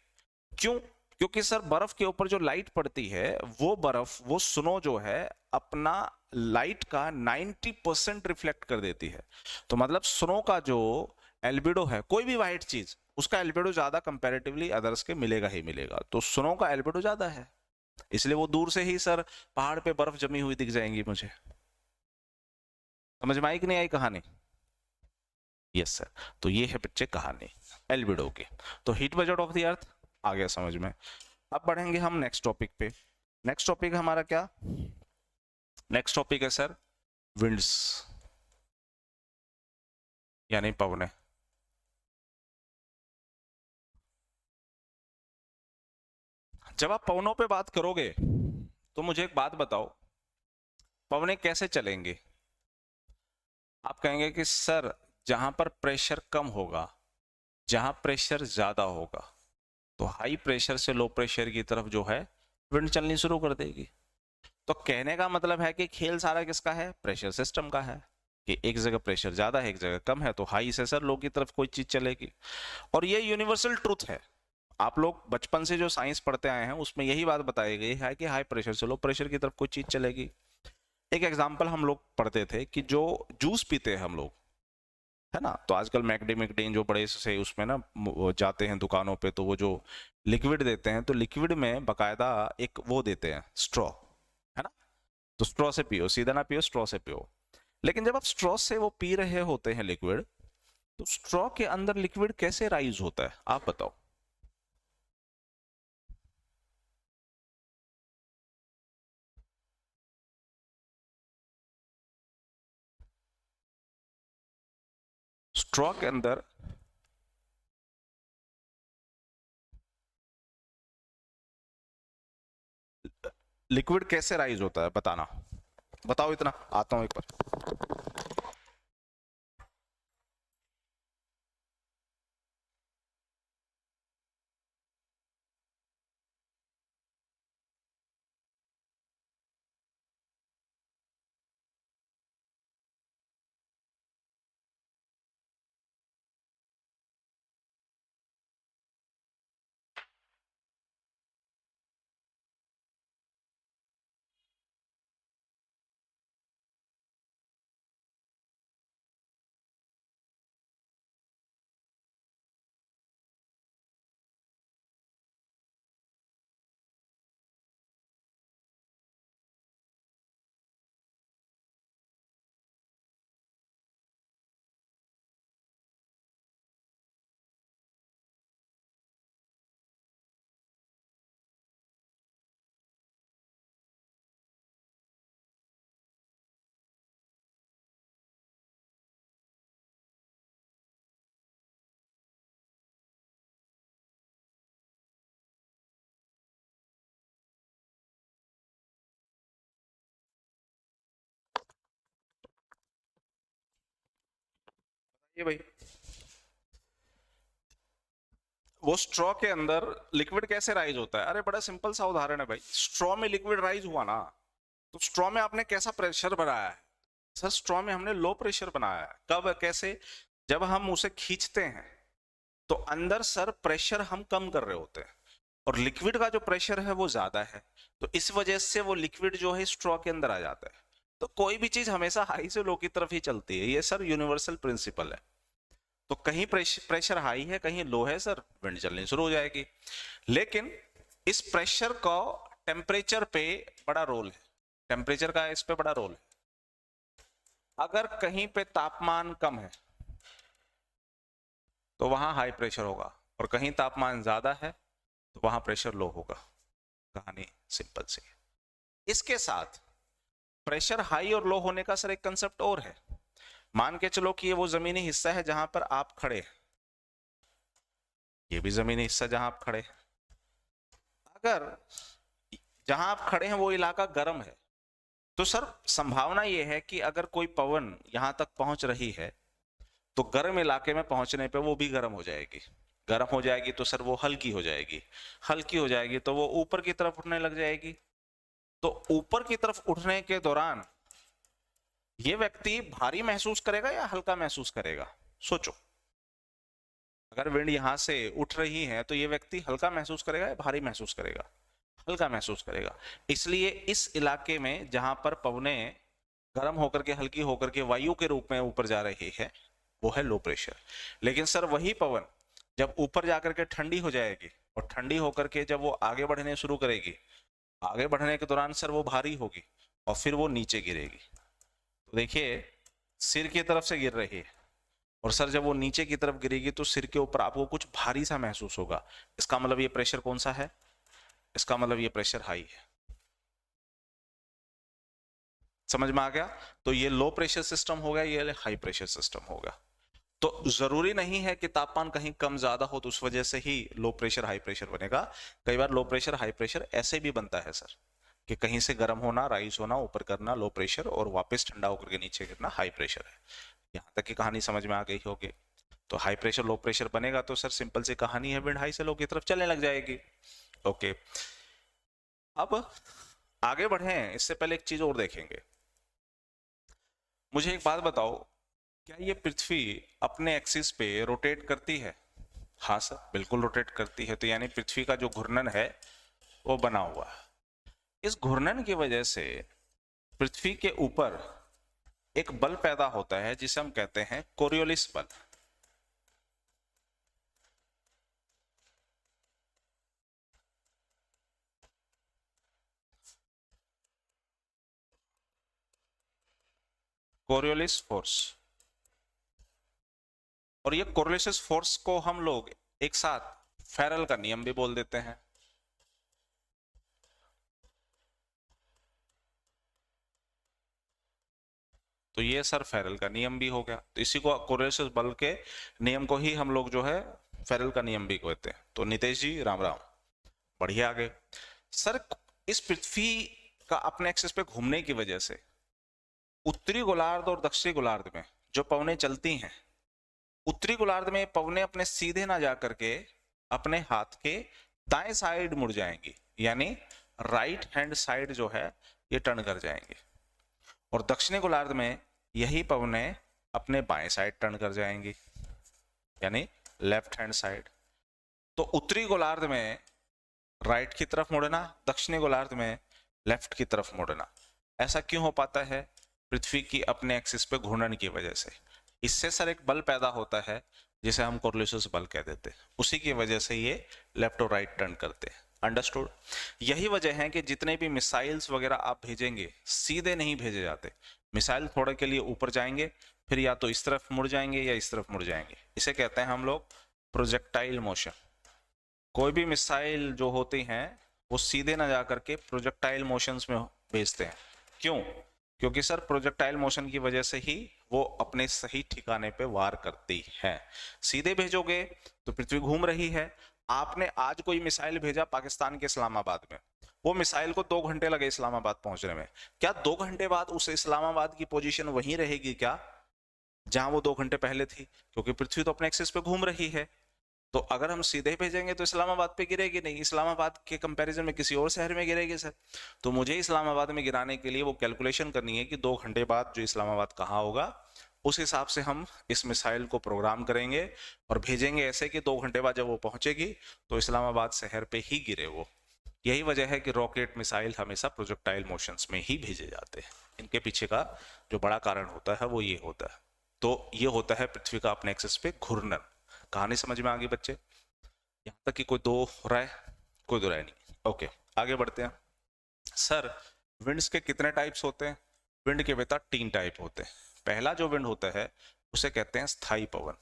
क्यों? क्योंकि सर बर्फ के ऊपर जो लाइट पड़ती है, वो बर्फ, वो स्नो जो है, अपना लाइट का 90% रिफ्लेक्ट कर देती है। तो मतलब स्नो का जो एल्बिडो है, कोई भी व्हाइट चीज, उसका एल्बिडो ज्यादा कंपैरेटिवली अदर्स के मिलेगा ही मिलेगा, तो स्नो का एल्बिडो ज्यादा है, इसलिए वो दूर से ही सर पहाड़ पे बर्फ जमी हुई दिख जाएंगी मुझे। समझ में आई कि नहीं आई कहानी? Yes sir. तो ये है बच्चे कहानी एल्बिडो की। तो heat budget of the earth आ गया समझ में। अब बढ़ेंगे हम नेक्स्ट टॉपिक पे। नेक्स्ट टॉपिक हमारा क्या? नेक्स्ट टॉपिक है सर विंड्स, यानी पवने। जब आप पवनों पे बात करोगे तो मुझे एक बात बताओ, पवने कैसे चलेंगे? आप कहेंगे कि सर जहां पर प्रेशर कम होगा, जहां प्रेशर ज्यादा होगा, तो हाई प्रेशर से लो प्रेशर की तरफ जो है विंड चलनी शुरू कर देगी। तो कहने का मतलब है कि खेल सारा किसका है? प्रेशर सिस्टम का है, कि एक जगह प्रेशर ज्यादा है एक जगह कम है, तो हाई से सर लो की तरफ कोई चीज चलेगी। और ये यूनिवर्सल ट्रूथ है, आप लोग बचपन से जो साइंस पढ़ते आए हैं उसमें यही बात बताई गई है कि हाई प्रेशर से लो प्रेशर की तरफ कोई चीज चलेगी। एक एग्जांपल हम लोग पढ़ते थे कि जो जूस पीते हैं हम लोग, है ना, तो आजकल मैकडे जो बड़े से उसमें ना वो जाते हैं दुकानों पे, तो वो जो लिक्विड देते हैं, तो लिक्विड में बकायदा एक वो देते हैं स्ट्रॉ, है ना, तो स्ट्रॉ से पियो, सीधा ना पियो, स्ट्रॉ से पियो। लेकिन जब आप स्ट्रॉ से वो पी रहे होते हैं लिक्विड, तो स्ट्रॉ के अंदर लिक्विड कैसे राइज होता है आप बताओ? स्ट्रॉ के अंदर लिक्विड कैसे राइज होता है बताना, बताओ, इतना आता हूं एक बार। ये भाई वो स्ट्रॉ के अंदर लिक्विड कैसे राइज होता है? अरे बड़ा सिंपल सा उदाहरण है भाई, स्ट्रॉ में लिक्विड राइज हुआ ना, तो स्ट्रॉ में आपने कैसा प्रेशर बनाया है? सर स्ट्रॉ में हमने लो प्रेशर बनाया है। कब, कैसे? जब हम उसे खींचते हैं तो अंदर सर प्रेशर हम कम कर रहे होते हैं और लिक्विड का जो प्रेशर है वो ज्यादा है, तो इस वजह से वो लिक्विड जो है स्ट्रॉ के अंदर आ जाता है। तो कोई भी चीज हमेशा हाई से लो की तरफ ही चलती है, ये सर यूनिवर्सल प्रिंसिपल है। तो कहीं प्रेशर हाई है, कहीं लो है, सर विंड चलनी शुरू हो जाएगी। लेकिन इस प्रेशर का टेम्परेचर पे बड़ा रोल है, टेम्परेचर का इस पे बड़ा रोल है। अगर कहीं पे तापमान कम है तो वहां हाई प्रेशर होगा, और कहीं तापमान ज्यादा है तो वहां प्रेशर लो होगा। कहानी सिंपल सी है। इसके साथ प्रेशर हाई और लो होने का सर एक कंसेप्ट और है। मान के चलो कि ये वो जमीनी हिस्सा है जहां पर आप खड़े हैं, ये भी जमीनी हिस्सा जहां आप खड़े हैं। अगर जहां आप खड़े हैं वो इलाका गर्म है, तो सर संभावना ये है कि अगर कोई पवन यहां तक पहुंच रही है तो गर्म इलाके में पहुंचने पे वो भी गर्म हो जाएगी। गर्म हो जाएगी तो सर वो हल्की हो जाएगी, हल्की हो जाएगी तो वो ऊपर की तरफ उठने लग जाएगी। तो ऊपर की तरफ उठने के दौरान ये व्यक्ति भारी महसूस करेगा या हल्का महसूस करेगा? सोचो, अगर विंड यहां से उठ रही है तो ये व्यक्ति हल्का महसूस करेगा या भारी महसूस करेगा? हल्का महसूस करेगा। इसलिए इस इलाके में जहां पर पवनें गर्म होकर के, हल्की होकर के वायु के रूप में ऊपर जा रही है, वो है लो प्रेशर। लेकिन सर वही पवन जब ऊपर जाकर के ठंडी हो जाएगी और ठंडी होकर के जब वो आगे बढ़ने शुरू करेगी, आगे बढ़ने के दौरान सर वो भारी होगी और फिर वो नीचे गिरेगी। तो देखिए सिर की तरफ से गिर रही है, और सर जब वो नीचे की तरफ गिरेगी तो सिर के ऊपर आपको कुछ भारी सा महसूस होगा। इसका मतलब ये प्रेशर कौन सा है? इसका मतलब ये प्रेशर हाई है। समझ में आ गया? तो ये लो प्रेशर सिस्टम हो गया, ये हाई प्रेशर सिस्टम हो गया। तो जरूरी नहीं है कि तापमान कहीं कम ज्यादा हो तो उस वजह से ही लो प्रेशर हाई प्रेशर बनेगा। कई बार लो प्रेशर हाई प्रेशर ऐसे भी बनता है सर, कि कहीं से गर्म होना, राइज होना, ऊपर करना लो प्रेशर, और वापस ठंडा होकर के नीचे गिरना हाई प्रेशर है। यहाँ तक की कहानी समझ में आ गई होगी। तो हाई प्रेशर लो प्रेशर बनेगा तो सर सिंपल सी कहानी है, विंड हाई से लो की तरफ चलने लग जाएगी। ओके, अब आगे बढ़े इससे पहले एक चीज और देखेंगे। मुझे एक बात बताओ, क्या ये पृथ्वी अपने एक्सिस पे रोटेट करती है? हाँ सर, बिल्कुल रोटेट करती है। तो यानी पृथ्वी का जो घूर्णन है वो बना हुआ है। इस घूर्णन की वजह से पृथ्वी के ऊपर एक बल पैदा होता है जिसे हम कहते हैं कोरियोलिस बल। Coriolis force. और ये कोरियोलिस फोर्स को हम लोग एक साथ फेरल का नियम भी बोल देते हैं। तो ये सर फेरल का नियम भी हो गया। तो इसी को कोरियोलिस बल के नियम को ही हम लोग जो है फेरल का नियम भी कहते हैं। तो नितेश जी राम राम, बढ़िया आगे। सर इस पृथ्वी का अपने एक्सिस पे घूमने की वजह से उत्तरी गोलार्ध और दक्षिणी गोलार्ध में जो पवनें चलती हैं, उत्तरी गोलार्ध में पवनें अपने सीधे ना जा करके अपने हाथ के दाएं साइड मुड़ जाएंगी, यानी राइट हैंड साइड जो है ये टर्न कर जाएंगे। और दक्षिणी गोलार्ध में यही पवनें अपने बाएं साइड टर्न कर जाएंगी, यानी लेफ्ट हैंड साइड। तो उत्तरी गोलार्ध में राइट की तरफ मुड़ना, दक्षिणी गोलार्ध में लेफ्ट की तरफ मुड़ना। ऐसा क्यों हो पाता है? पृथ्वी की अपने एक्सिस पे घूर्णन की वजह से। इससे सर एक बल पैदा होता है जिसे हम कोरियोलिस बल कह देते हैं। उसी की वजह से ये लेफ्ट और राइट टर्न करते हैं। अंडरस्टूड? यही वजह है कि जितने भी मिसाइल्स वगैरह आप भेजेंगे सीधे नहीं भेजे जाते। मिसाइल थोड़े के लिए ऊपर जाएंगे, फिर या तो इस तरफ मुड़ जाएंगे या इस तरफ मुड़ जाएंगे। इसे कहते हैं हम लोग प्रोजेक्टाइल मोशन। कोई भी मिसाइल जो होती हैं वो सीधे ना जा करके प्रोजेक्टाइल मोशंस में भेजते हैं। क्यों? क्योंकि सर प्रोजेक्टाइल मोशन की वजह से ही वो अपने सही ठिकाने पे वार करती है। सीधे भेजोगे तो पृथ्वी घूम रही है। आपने आज कोई मिसाइल भेजा पाकिस्तान के इस्लामाबाद में, वो मिसाइल को 2 घंटे लगे इस्लामाबाद पहुंचने में। क्या 2 घंटे बाद उस इस्लामाबाद की पोजीशन वहीं रहेगी क्या? जहां वो 2 घंटे पहले थी, क्योंकि पृथ्वी तो अपने एक्सिस पे घूम रही है। तो अगर हम सीधे भेजेंगे तो इस्लामाबाद पे गिरेगी नहीं, इस्लामाबाद के कंपैरिजन में किसी और शहर में गिरेगी सर। तो मुझे इस्लामाबाद में गिराने के लिए वो कैलकुलेशन करनी है कि 2 घंटे बाद जो इस्लामाबाद कहाँ होगा, उस हिसाब से हम इस मिसाइल को प्रोग्राम करेंगे और भेजेंगे ऐसे कि 2 घंटे बाद जब वो पहुंचेगी तो इस्लामाबाद शहर पे ही गिरे वो। यही वजह है कि रॉकेट मिसाइल हमेशा प्रोजेक्टाइल मोशंस में ही भेजे जाते हैं। इनके पीछे का जो बड़ा कारण होता है वो ये होता है। तो ये होता है पृथ्वी का अपने एक्सिस पे घूर्णन। कहानी समझ में आ गई बच्चे? यहाँ तक कि कोई दो राय? कोई दो राय नहीं। ओके, आगे बढ़ते हैं। सर विंड्स के कितने टाइप्स होते हैं? विंड के बेटा 3 टाइप होते हैं। पहला जो विंड होता है उसे कहते हैं स्थायी पवन,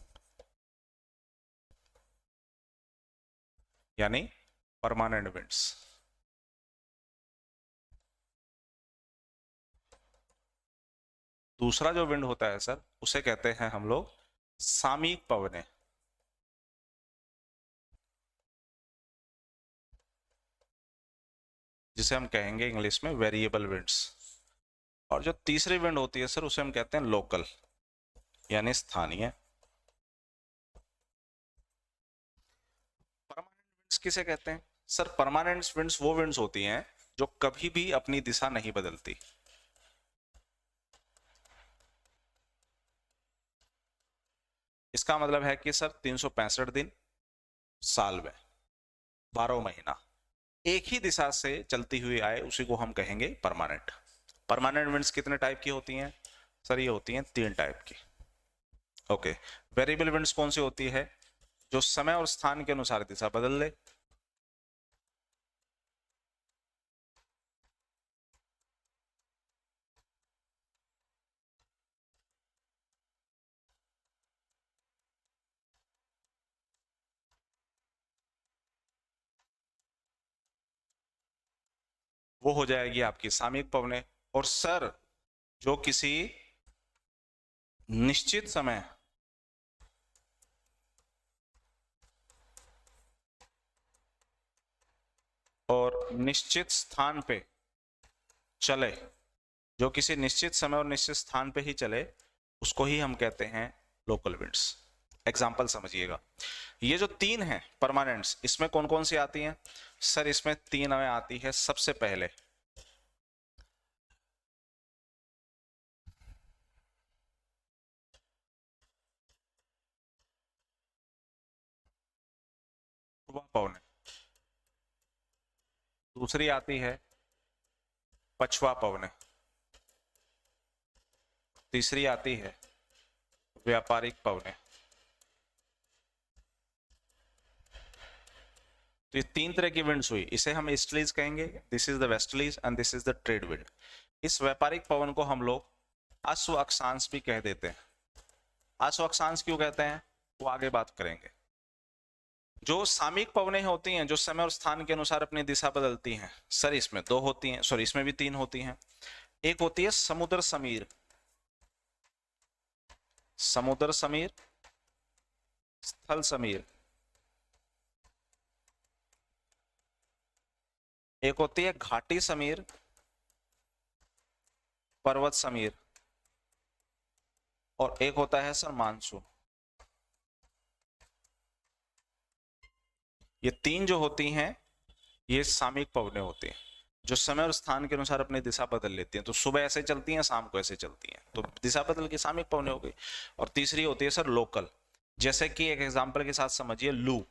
यानी परमानेंट विंड्स। दूसरा जो विंड होता है सर उसे कहते हैं हम लोग सामयिक पवनें, जिसे हम कहेंगे इंग्लिश में वेरिएबल विंड्स। और जो तीसरी विंड होती है सर उसे हम कहते हैं लोकल, यानी स्थानीय। परमानेंट विंड्स किसे कहते हैं? सर परमानेंट विंड्स वो विंड्स होती हैं जो कभी भी अपनी दिशा नहीं बदलती। इसका मतलब है कि सर 365 दिन साल में 12 महीना एक ही दिशा से चलती हुई आए, उसी को हम कहेंगे परमानेंट। परमानेंट विंड्स कितने टाइप की होती हैं? सर ये होती हैं 3 टाइप की। ओके, वेरिएबल विंड्स कौन सी होती है? जो समय और स्थान के अनुसार दिशा बदल ले। वो हो जाएगी आपकी सामयिक पवनें। और सर जो किसी निश्चित समय और निश्चित स्थान पे चले, जो किसी निश्चित समय और निश्चित स्थान पे ही चले, उसको ही हम कहते हैं लोकल विंड्स। एग्जाम्पल समझिएगा, ये जो 3 हैं परमानेंट्स, इसमें कौन कौन सी आती हैं? सर इसमें 3 हमें आती है। सबसे पहले पूर्वा पवने, दूसरी आती है पछवा पवने, तीसरी आती है व्यापारिक पवने। तो ये 3 तरह की विंड्स हुई, इसे हम ईस्टर्लीज कहेंगे, this is the westerlies and this is the trade wind. इस व्यापारिक पवन को हम लोग अश्व अक्षांश भी कह देते हैं। अश्व अक्षांश क्यों कहते हैं वो आगे बात करेंगे। जो सामयिक पवनें होती हैं जो समय और स्थान के अनुसार अपनी दिशा बदलती हैं, सर इसमें 2 होती हैं, सॉरी इसमें भी 3 होती हैं। एक होती है समुद्र समीर, समुद्र समीर, स्थल समीर। एक होती है घाटी समीर, पर्वत समीर। और एक होता है सर मानसून। ये 3 जो होती हैं ये सामयिक पवनें होती हैं जो समय और स्थान के अनुसार अपनी दिशा बदल लेती हैं। तो सुबह ऐसे चलती हैं, शाम को ऐसे चलती हैं, तो दिशा बदल के सामयिक पवनें हो गई। और तीसरी होती है सर लोकल, जैसे कि एक एग्जांपल के साथ समझिए, लू।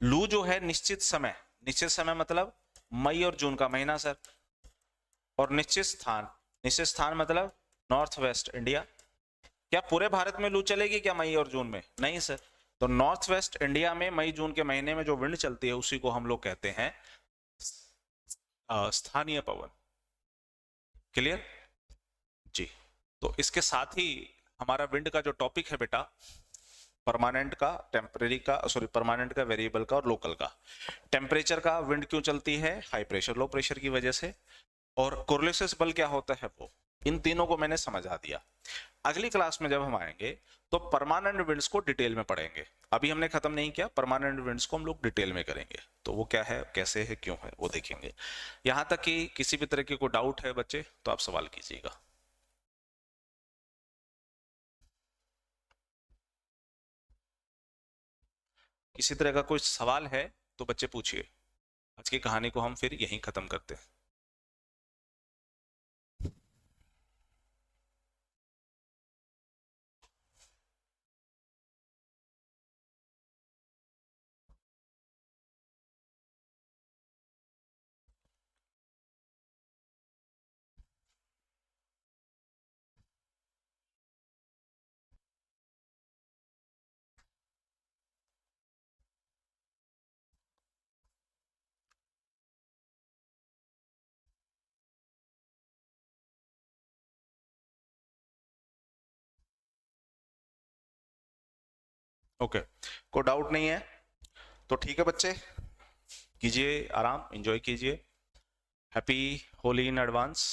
लू जो है निश्चित समय, निश्चित समय मतलब मई और जून का महीना सर। और निश्चित स्थान, निश्चित स्थान मतलब नॉर्थ वेस्ट इंडिया। क्या पूरे भारत में लू चलेगी क्या मई और जून में? नहीं सर। तो नॉर्थ वेस्ट इंडिया में मई जून के महीने में जो विंड चलती है उसी को हम लोग कहते हैं स्थानीय पवन। क्लियर जी? तो इसके साथ ही हमारा विंड का जो टॉपिक है बेटा, परमानेंट का, टेम्परेरी का, सॉरी परमानेंट का, वेरिएबल का और लोकल का। टेम्परेचर का विंड क्यों चलती है? हाई प्रेशर लो प्रेशर की वजह से। और कोरियोलिस बल क्या होता है वो, इन तीनों को मैंने समझा दिया। अगली क्लास में जब हम आएंगे तो परमानेंट विंड्स को डिटेल में पढ़ेंगे। अभी हमने खत्म नहीं किया, परमानेंट विंड्स को हम लोग डिटेल में करेंगे। तो वो क्या है, कैसे है, क्यों है, वो देखेंगे। यहां तक कि किसी भी तरह की कोई डाउट है बच्चे तो आप सवाल कीजिएगा। किसी तरह का कोई सवाल है तो बच्चे पूछिए। आज की कहानी को हम फिर यहीं खत्म करते हैं। ओके, कोई डाउट नहीं है तो ठीक है बच्चे, कीजिए आराम, एंजॉय कीजिए। Happy Holi in advance.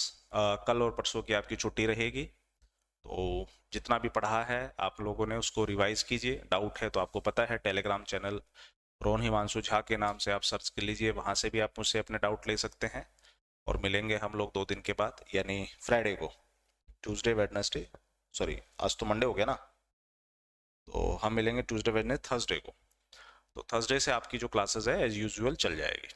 कल और परसों की आपकी छुट्टी रहेगी, तो जितना भी पढ़ा है आप लोगों ने उसको रिवाइज कीजिए। डाउट है तो आपको पता है टेलीग्राम चैनल रोहन हिमांशु झा के नाम से आप सर्च कर लीजिए, वहां से भी आप मुझसे अपने डाउट ले सकते हैं। और मिलेंगे हम लोग 2 दिन के बाद, यानी फ्राइडे को, ट्यूसडे वेडनेसडे, सॉरी आज तो मंडे हो गया ना, तो हम मिलेंगे ट्यूसडे वेडनेसडे थर्सडे को। तो थर्सडे से आपकी जो क्लासेस है एज यूजुअल चल जाएगी।